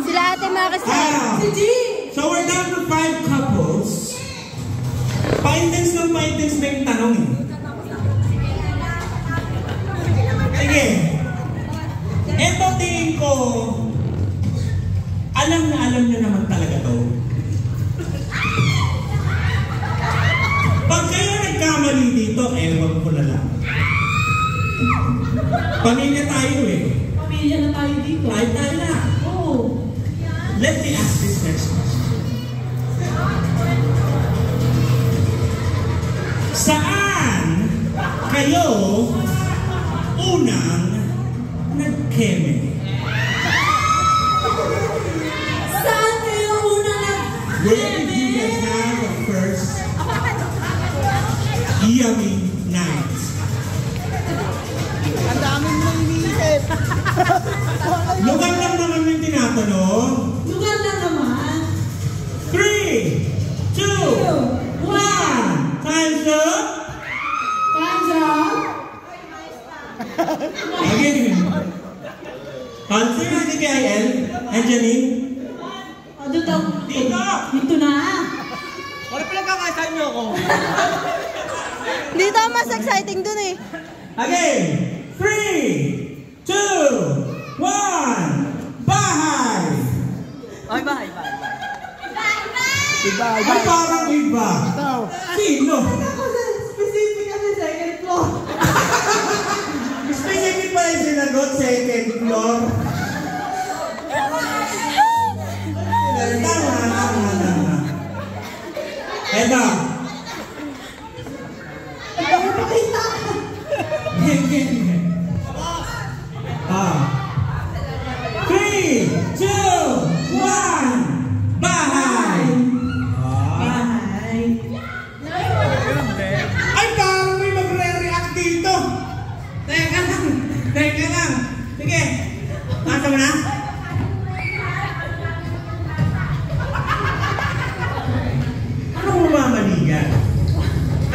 Sila Ate Maricel. Si G! So we're down to 5 couples. Pa-intense na yung tanong eh. Sige. Eto tingin ko, alam nyo naman talaga to. Pag kayo nagkamali dito, ewan ko na lang. Pamilya tayo eh. Pamilya na tayo dito. Tayo na. Oo. Let me ask this next question. Saan kayo unang nagkeme? Saan kayo una Where did you guys have the first yummy night. Ang dami mo iniisip. Lugar lang naman yung tinatanong. Lugar lang naman. 3, 2, 1. Time's up. Time's up. Again. Answer na si KL and Janine. Dito. Dito. Dito na. Wala pala kakasahin niyo ako. Dito ang mas exciting dun eh. Again. 3, 2, 1. Bahay. Ay, bye. Ay, parang iba. Sino? Specific kasi second floor. Specific pa yung sinagot, second floor. Tama. Eto. Ayaw pakita. Ah. 3, 2, 1. Bahay. Bahay. Ay, parang may magre-react dito. Teka lang. Sige. Pasa mo na. Anong mamamali yan?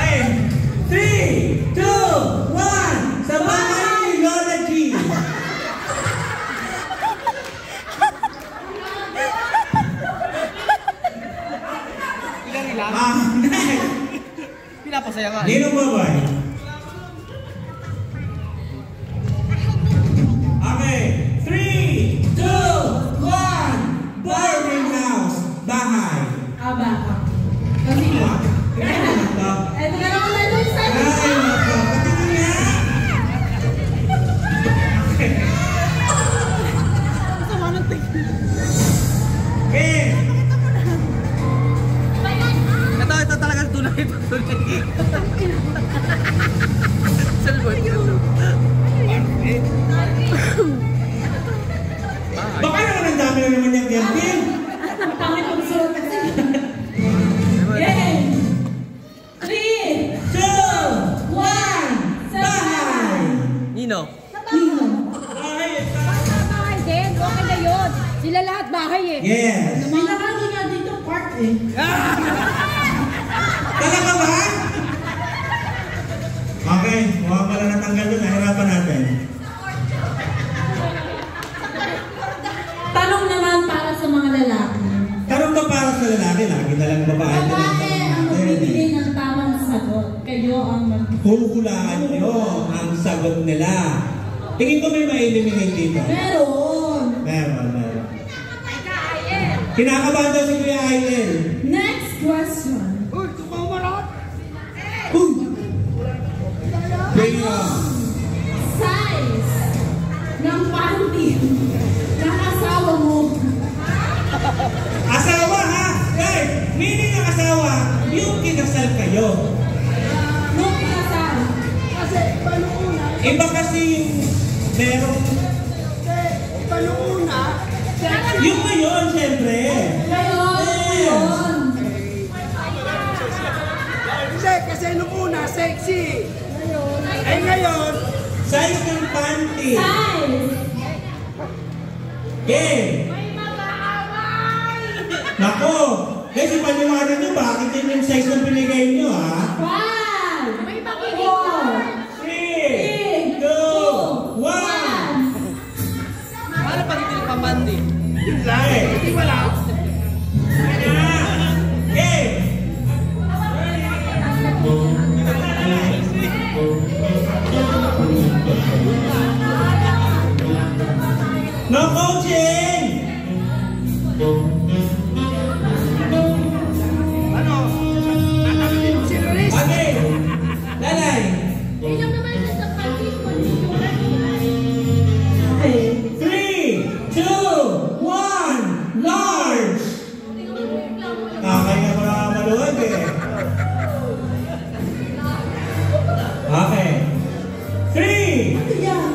Ay, 3, 2, 1. Sa bahay ni Lola G. Pinapasaya ka. Ninong babay. Okay. 3, 2, 1. Boarding house. Bahay. Aba. Kasi mo. Ito na naman tayo ng style. Ay, nako. Patingin nga. Okay. Ito talaga tunay. Salbon. Baka naman ang dami na naman yung Tim. Pangit ang suot kasi. Game! 3, 2, 1. Bahay. Nino. Nino. Bahay din. Okay na yun. Sila lahat bahay eh. Yes. May nakali nga dito park eh. Talaga ba? Okay. Mukhang pala natanggal doon. Nahirapan natin. Tanong naman para sa mga lalaki. Tanong ba para sa lalaki? Lagi na lang babae. Babae ang magbibigay ng tamang sagot. Kayo ang Huhulaan nyo ang sagot nila. Tingin ko may ma-eliminate dito. Meron. Kinakabahan daw si Kuya Aiden. Next question. Uy, tumamarot. Bring it on. Size ng panty ng asawa mo. Asawa ha? Guys, meaning ng asawa, yung kinasal kayo. Nung kinasal. Kasi panuuna. Iba kasi yung merong... Iba nung una. Yung ngayon, syempre. Ngayon. Hindi, kasi nung una, sexy. Eh ngayon, Size ng panty. Size. Okay. Nako. Guys, ipaniwanan nyo, bakit yun yung size ng pinigay nyo, ha? 5, 4, 3, 2, 1. Paano pag hindi nagpamandi? Hindi wala. Okay. No coaching! ano? Tatanungin mo si Loris. Okay. Lalay. Ilang naman siya sa panties mo dito. Okay. 3, 2, 1. Large. Kaya ko na maluwag eh. Okay. 3. Yeah.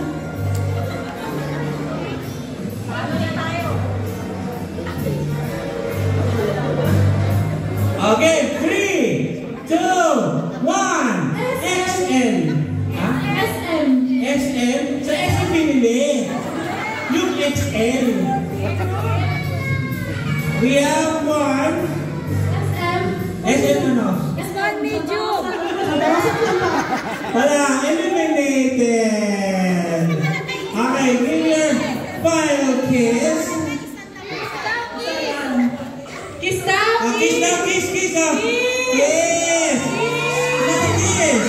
Okay, 3, 2, 1. XL. We have one. SM ano? Small, medium. Wala, eliminated. Okay, give your final kiss. Kiss down. Kiss now, kiss. Yes. Another kiss.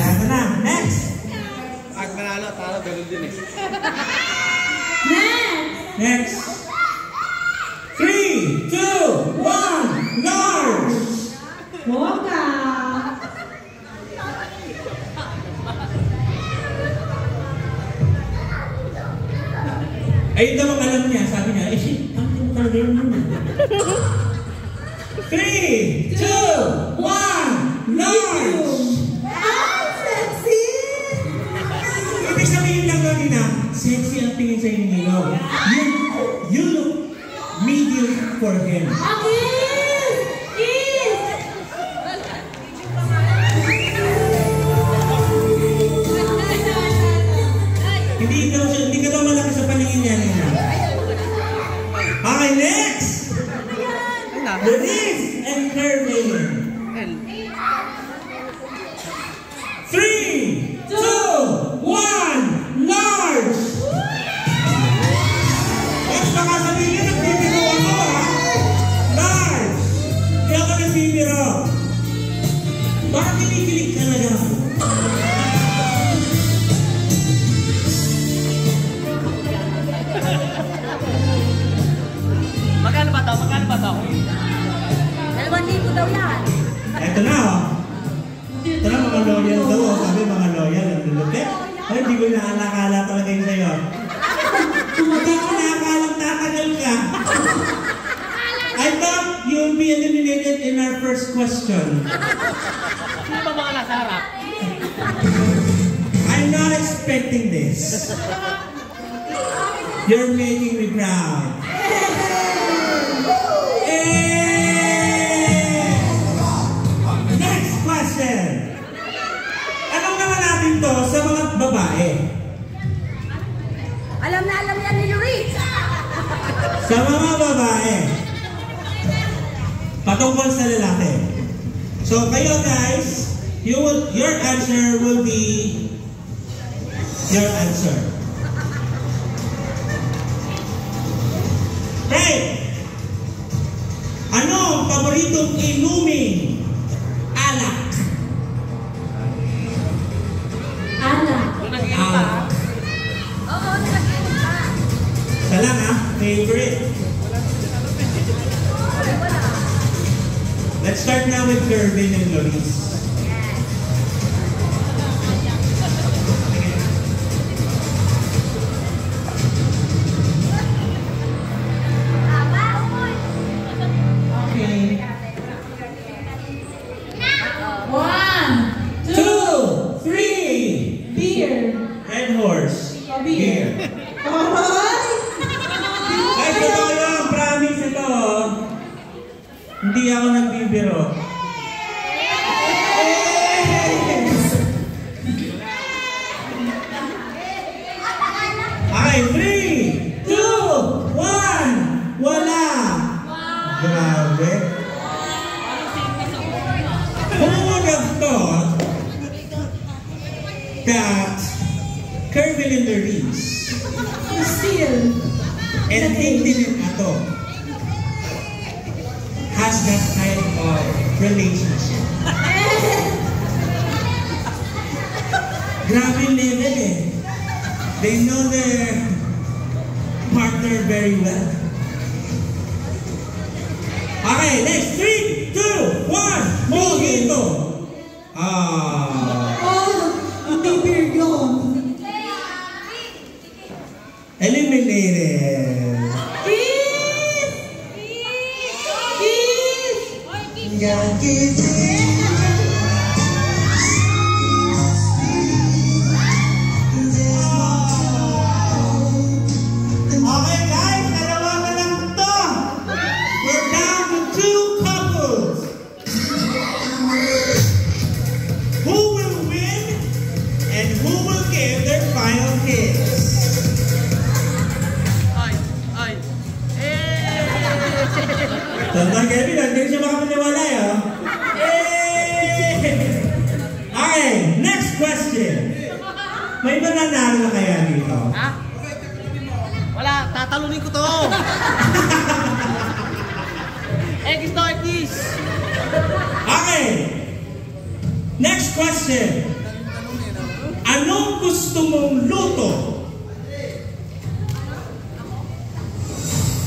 Ito na, next. Pag manalo, talo, ganun din eh. Next. 3, 2, 1, large. Boka. Ayun naman alam niya, sabi niya, ang talaga yun. 3, 2, 1, large. Sexy. Ibig sabihin lang natin na, sexy ang tingin sa inyo nilo. You look medium for him. Hindi ka daw malaki sa paningin niya nila. Okay, next! Denise and Kervin. 3, 2, 1, large! Yes, baka sabihin, nagbibiro ako ha? Large! Kaya ako nagbibiro. Bakit kinikilig talaga ako? Magkano ba to? 2,000 daw yan. Ito na oh. Ito na mga loyal daw oh. Sabi mga loyal. Ang lulupit. Ay, hindi ko nakalakala talaga yun sa'yo. Hindi ko nakakalang tatagal ka. I thought you'll be eliminated in our first question. Sino ba mga nasa harap? I'm not expecting this. You're making me proud. Next question. Anong naman natin to sa mga babae? Alam na alam yan ni Luis. Sa mga babae. Patungkol sa lalaki. So kayo guys, your answer will be your answer. Right. Ano ang paboritong inuming alak? Alak. Alak. Oo, nag-inom pa. Isa lang ha, favorite. Let's start now with Kervin and Loris. Okay. 1, 2, 3. Beer. Red Horse. Beer. Ay, totoo lang, promise ito. Hindi ako nagbibiro. Ay, 3, 2, 1, wala. Grabe. Who would have thought that Kervin and Loris Still. and Tintin and Ato has that kind of relationship. Grabe level eh. They know their partner very well. Okay, next 3, 2, 1, Mojito. Hindi beer yun. Eliminated. Okay guys, dalawa na lang to. We're down to 2 couples. Who will Tonton Kevin, hindi siya makapaniwala eh. Okay, next question. May mananalo na kaya dito? Ha? Wala, tatalunin ko to. X to X. Okay. Next question. Anong gusto mong luto?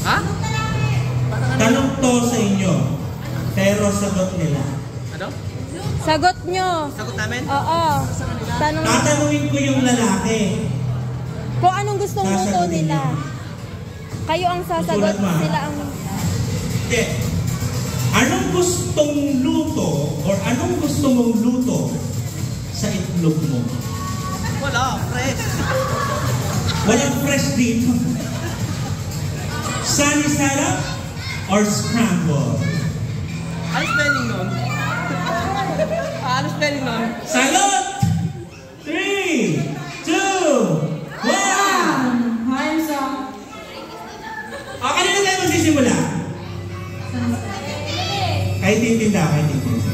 Ha? Tanong to sa inyo. Pero sagot nila. Ano? Sagot nyo. Sagot namin? Oo. Tanong Tatanungin ko yung lalaki. kung anong gustong luto Sasagutin nila. niyo. Kayo ang sasagot, Sulat mo, ha? sila ang... Hindi. Anong gustong luto or anong gusto mong luto sa itlog mo? Wala, fresh. Walang fresh dito. Sunny side up or scramble? Ano spelling nun? Ano spelling nun? Sagot! 3, 2, 1! Time's up. Kanina tayo magsisimula? Kahit tintinda, kahit tintinda.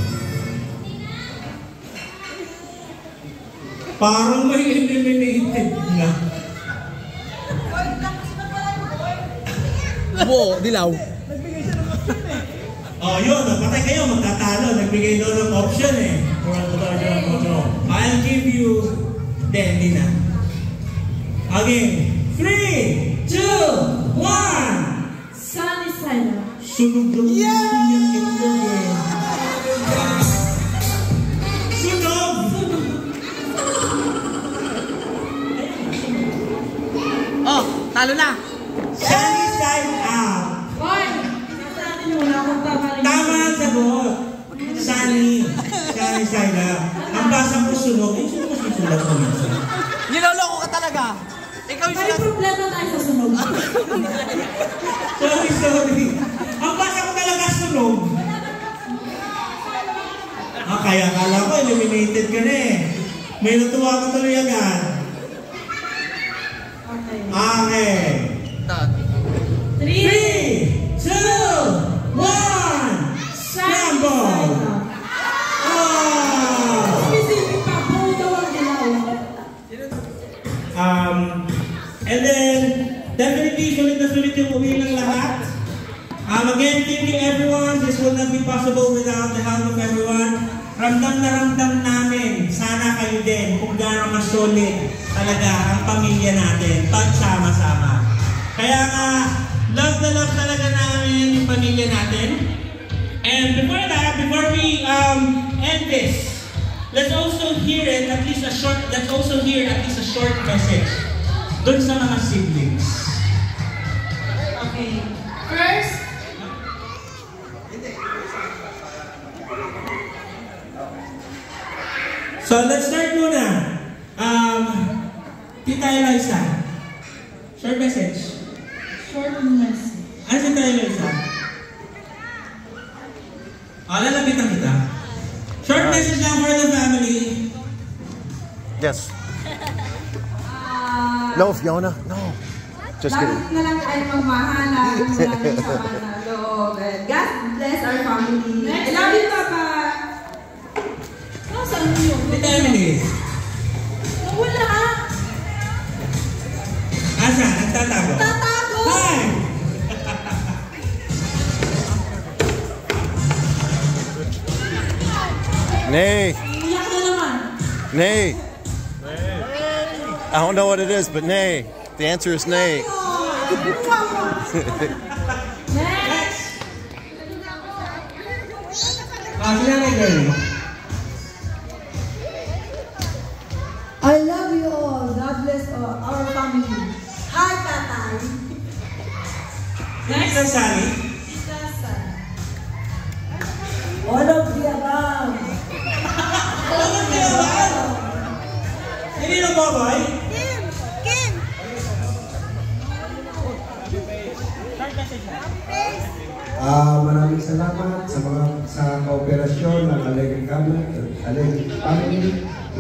Parang may eliminated na. Buo, dilaw. Oh, yun. Patay kayo. Magtatalo. Nagbigay doon ng option eh. I'll give you... Hindi na. Okay. 3, 2, 1! Sunny side up. Sunog daw yung itlog eh. Sunog! Oh, talo na. Sunny side up. Hoy! Nasa atin muna kung tama rin. Tama ang sagot. Sunny. Sunny side up. Ang basa ko sunog. Eh, sino mas sulat ko minsan? Niloloko ka talaga. Ikaw yung May sila. problema tayo sa sunog. Sorry. Ang basa ko talaga sunog. Kaya akala ko eliminated ka na eh. May natuwa ka tuloy agad. Okay. 3, 3, 2, 1, scramble! Specific pa, buo daw ang dilaw. And then, definitely, sulit na sulit yung uwi ng lahat. Again, thank you everyone. This would not be possible without the help of everyone. Ramdam na ramdam namin, sana kayo din, kung gaano masulit talaga ang pamilya natin, pagsama-sama. Kaya nga, love na love talaga namin yung pamilya natin. And before that, before we end this, let's also hear a short message dun sa mga siblings. Okay. First, So let's start muna. Tita Eliza, short message. short message. Ano si Tita Eliza? Lalapitan kita. Short message lang for the family. Yes. No, Fiona. No. Just kidding. Lagi na lang tayo magmahalan mula rin sa Manalo. God bless our family. I love you, Papa. Nasaan yun? Tita Emily. Wala. Asa? Nagtatago? Tatago! Hi! Nay. Iyak na naman. Nay. I don't know what it is, but nay. The answer is nay. Next. Sila na girl. I love you all. God bless our family. Hi, Tatay. Next ang Sally. All of the above. Hindi na babay? Kim! Maraming salamat sa kooperasyon ng Alegre Family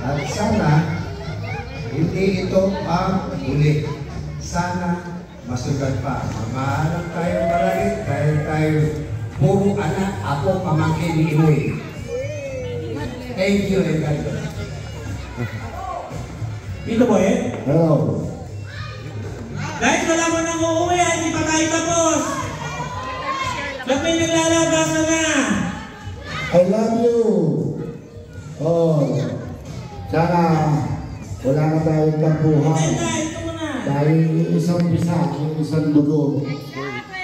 at sana hindi ito ang huli. Sana masugat pa. Mahanap tayo marami dahil tayo puro anak, apo, pamangkin ni Inoy. Thank you, and God bless. Dito po eh. Hello. Guys, wala mo nang uuwi, hindi pa tayo tapos. Ba't may naglalabas na? I love you. Oh, sana wala na tayong tampuhan. Dahil isang bisa, isang dugo.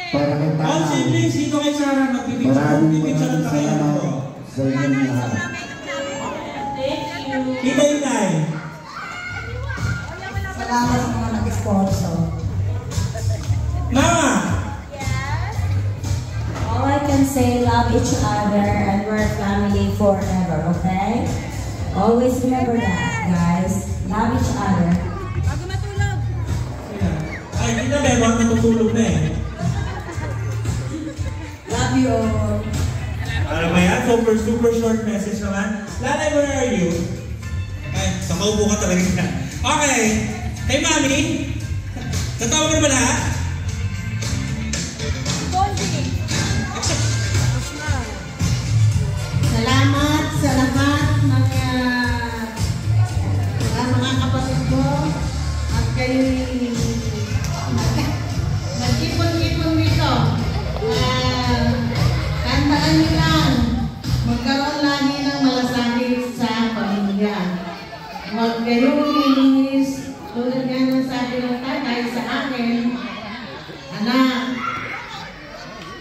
Para kang tao. Oh, siblings, dito kay Sarah, magpipicture na tayo. Sa inyong lahat. Kita yung tayo. Salamat sa mga nag-sponsor. Mama! All I can say, love each other and we're family forever, okay? Always remember that, guys. Love each other. Bago matulog. Ay, kita ba? Huwag matutulog na eh. Love you all. Ano ba yan? Super short message naman. Lalay, where are you? Ay, sa maupo ka talaga na. Okay. Hey, Mami. Natawa mo na ba lahat? Salamat sa lahat ng mga kapatid ko at kayo'y nag-ipon-ipon dito. Tandaan niyo lang, magkaroon lagi ng malasakit sa pamilya. Huwag kayong inis, tulad nga ng sabi ng tatay sa akin, anak,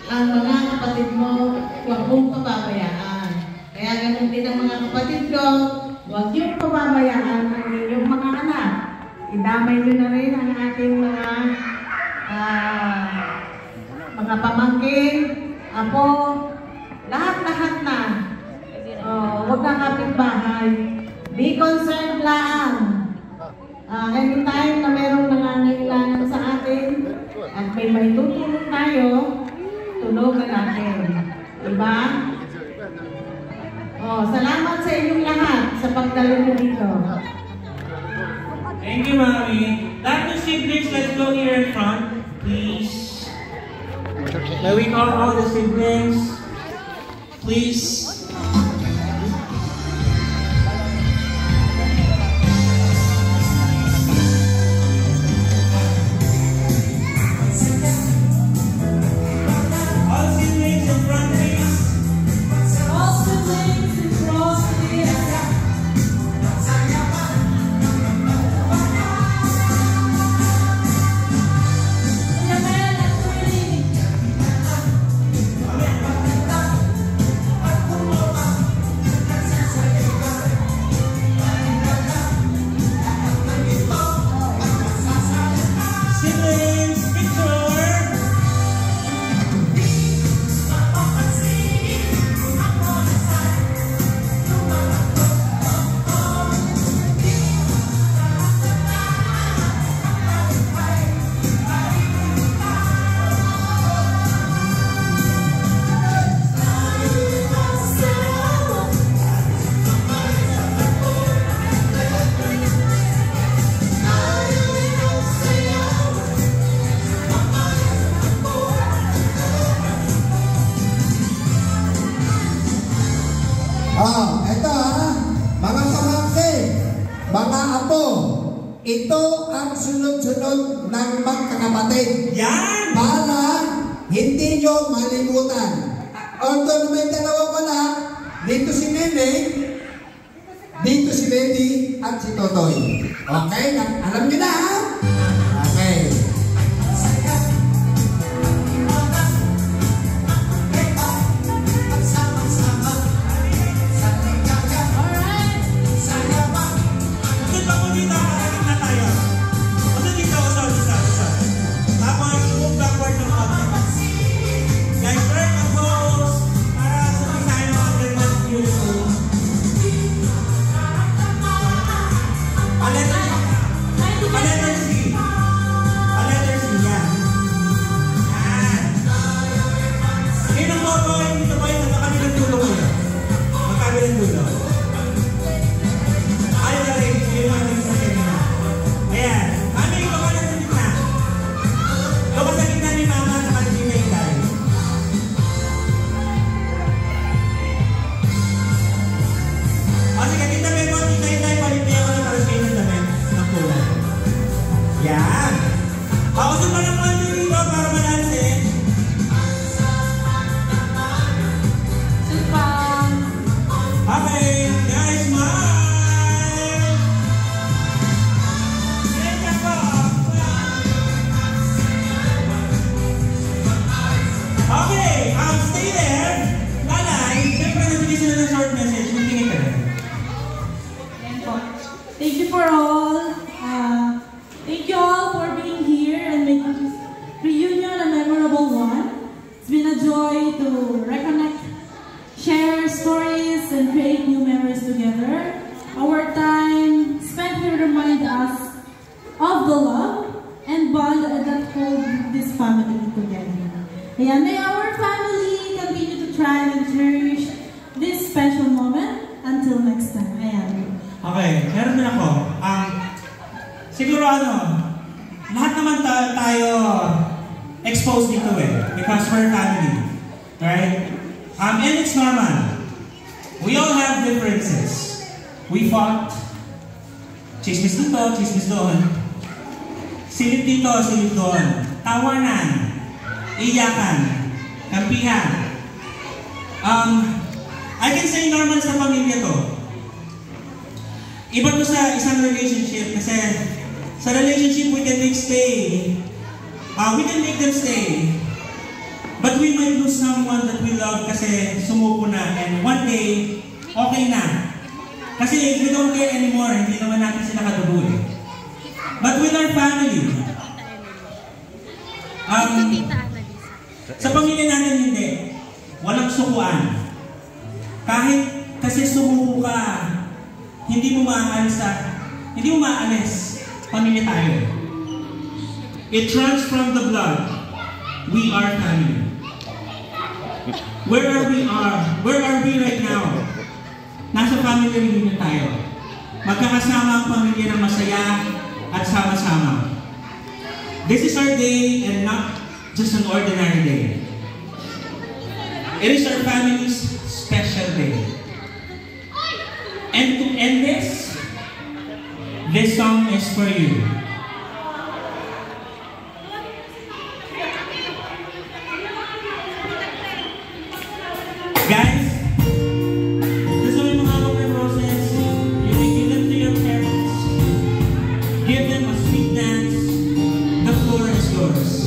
ang mga kapatid mo, huwag mong pababayaan. Kaya ganun din ang mga kapatid ko, huwag niyong pababayaan ang inyong mga anak. Idamay niyo na rin ang ating mga pamangkin, apo, lahat-lahat na. Huwag kang kapitbahay. Be concerned lang. Anytime na merong nangangailangan sa atin at may maitutulong tayo, tulungan natin. Diba? Salamat sa inyong lahat sa pagdalo mo dito. Thank you, Mami. Lahat ng siblings, let's go here in front, please. May we call all the siblings, please. All siblings in front, please. All siblings in front, please. Siblings, picture. Ito mga pamangkin, mga apo, ito ang sunod-sunod ng magkakapatid. Yan! Para hindi nyo malimutan. Although may dalawa pala, dito si Nene, dito si Lady, at si Totoy. Okay? Alam nyo na, ha? Okay. Letter C. stay there. Lalay, siyempre nagbigay sila ng short message. Magtingin ka na. Thank you for all. Thank you all for being here and making this reunion a memorable one. It's been a joy to reconnect, share stories, and create new memories together. Our time spent here remind us of the love and bond that hold this family together. And may our family continue to try and cherish this special moment until next time. Ayan. Okay, meron na ako. Siguro lahat naman tayo exposed dito because we're family. Right? And it's normal. We all have differences. We fought. Chismis dito, chismis doon. Silip dito, silip doon. Tawanan. Iyakan. Kampihan. I can say normal sa pamilya to. Iba to sa isang relationship kasi sa relationship we can make stay. We can make them stay. But we might lose someone that we love kasi sumuko na and one day, okay na. Kasi we don't care anymore, hindi naman natin sila kadugo eh. But with our family, sa pamilya natin hindi. Walang sukuan. Kahit kasi sumuko ka, hindi mo maalis. Pamilya tayo. It runs from the blood. We are family. Where are we right now? Nasa family reunion tayo. Magkakasama ang pamilya ng masaya at sama-sama. This is our day and not just an ordinary day. It is our family's special day. And to end this song is for you. Guys, gusto mo yung hawak ng roses, you may give them to your parents, give them a sweet dance, the floor is yours.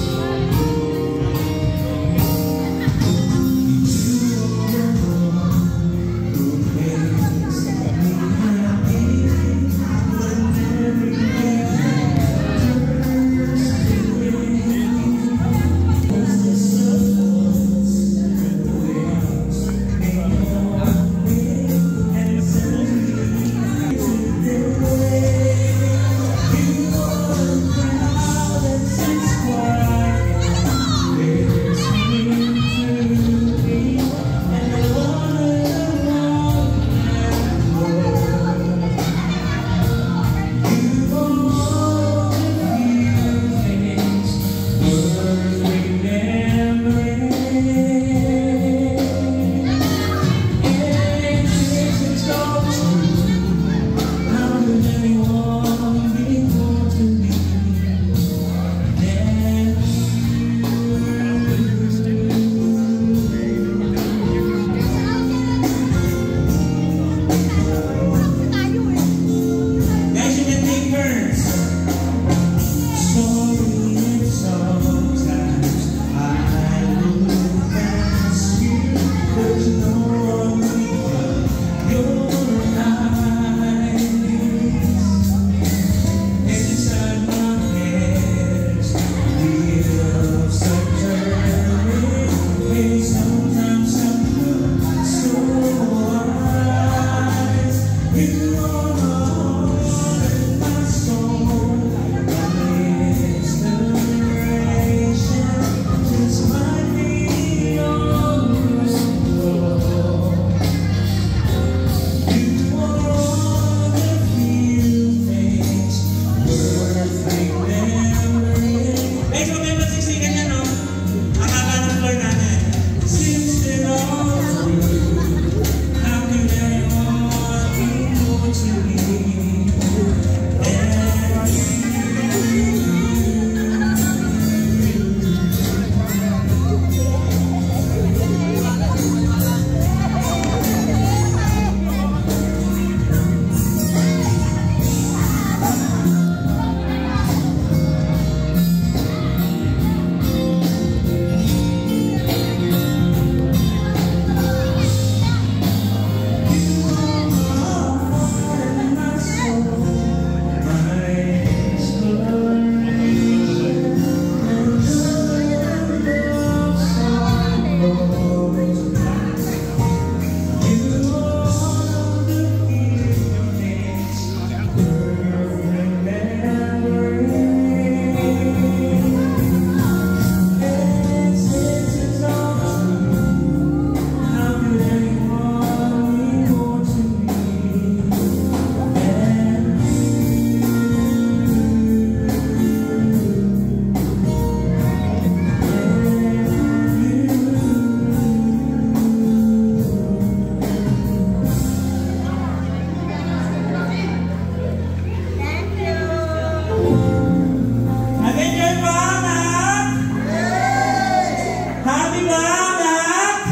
Happy ba lahat?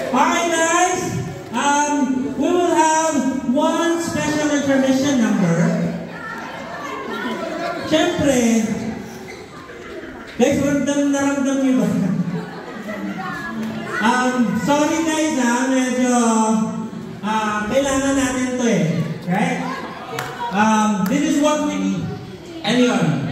Okay guys, we will have one special intermission number. Siyempre, guys, naramdam niyo ba? Sorry guys medyo kailangan natin to right? This is what we need. Anyone?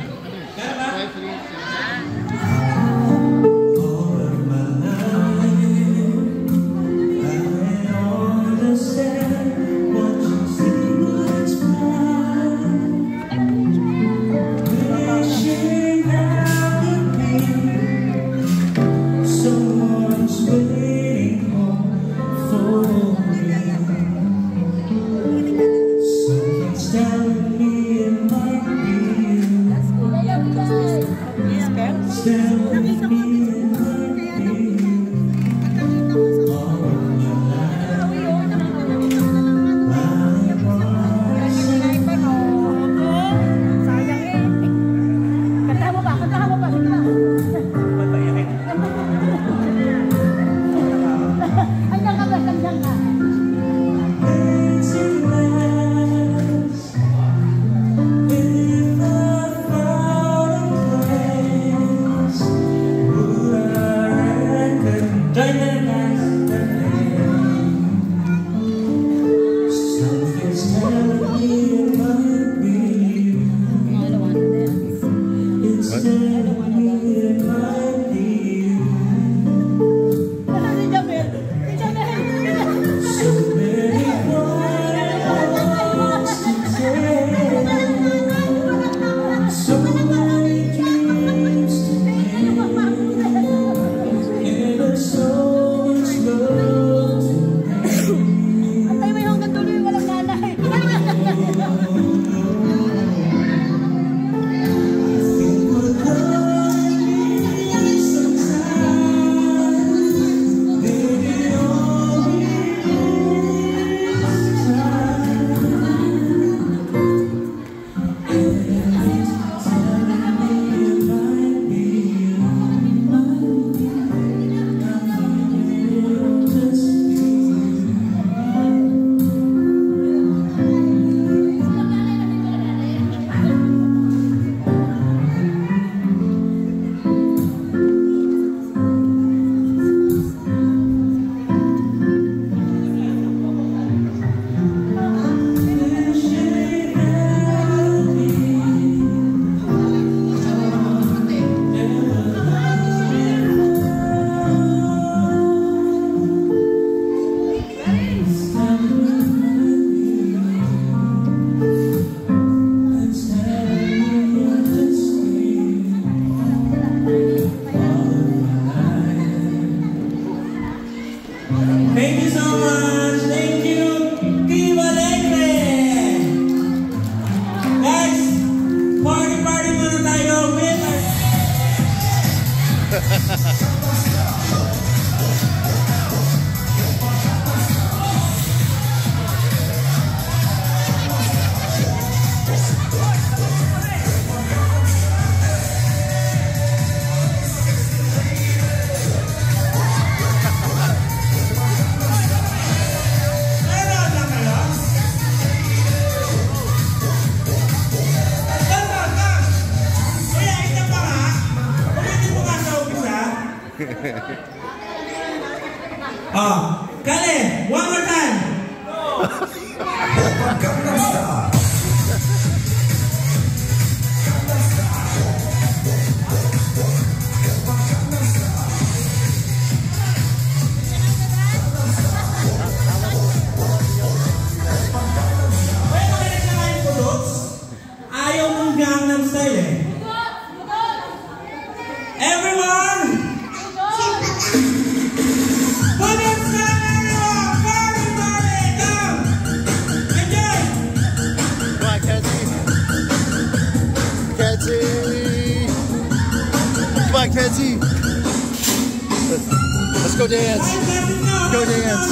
Thank you so much. Thank you. Viva Alegre! Guys, party muna tayo with our... Kale, one more time. Ayaw ng Gangnam Style Everyone! Come on, Kenzie. Let's go dance. Go dance.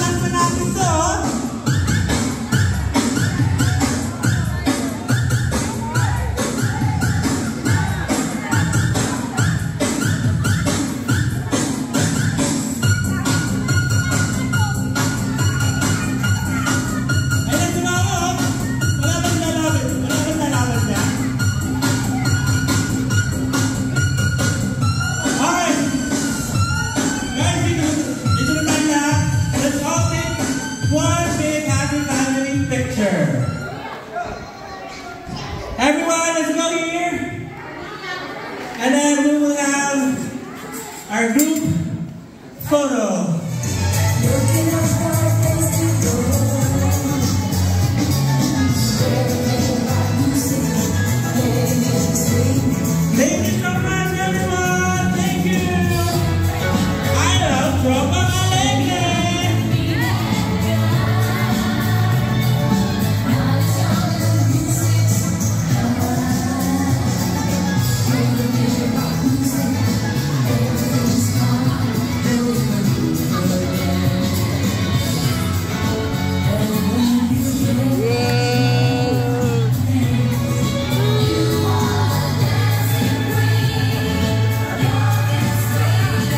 photo. Thank you so much, everyone. Thank you. I love Tropa Malengke.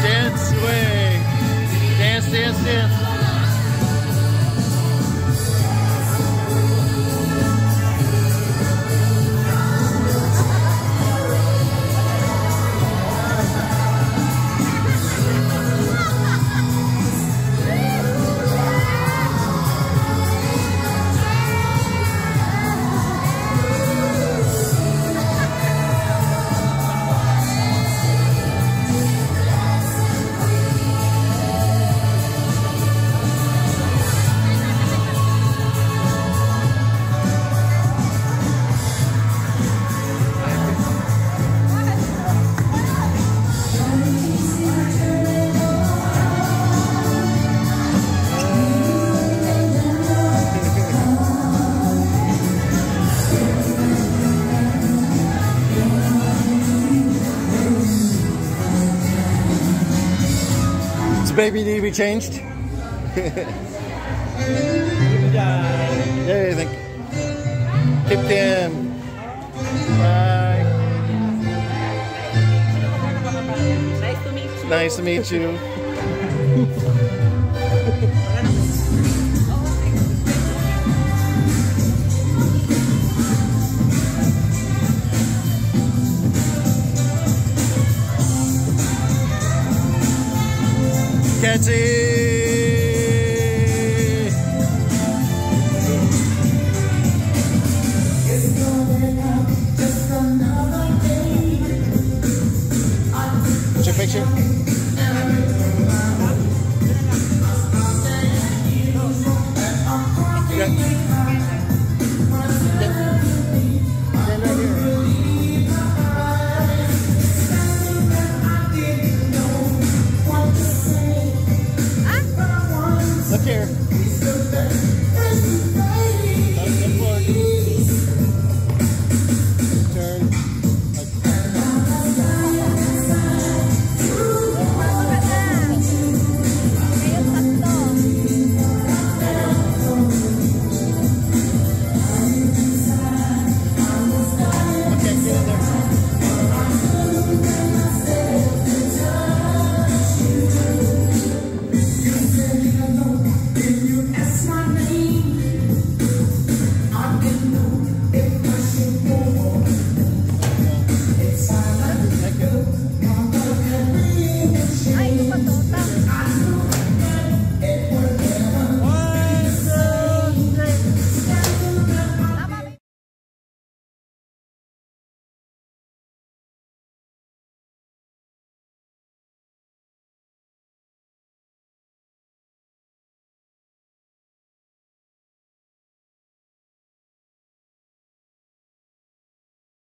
Dance away. Dance, dance, dance. Does baby need to be changed? Yeah, I think. Tip them. Bye. Nice to meet you. Catchy.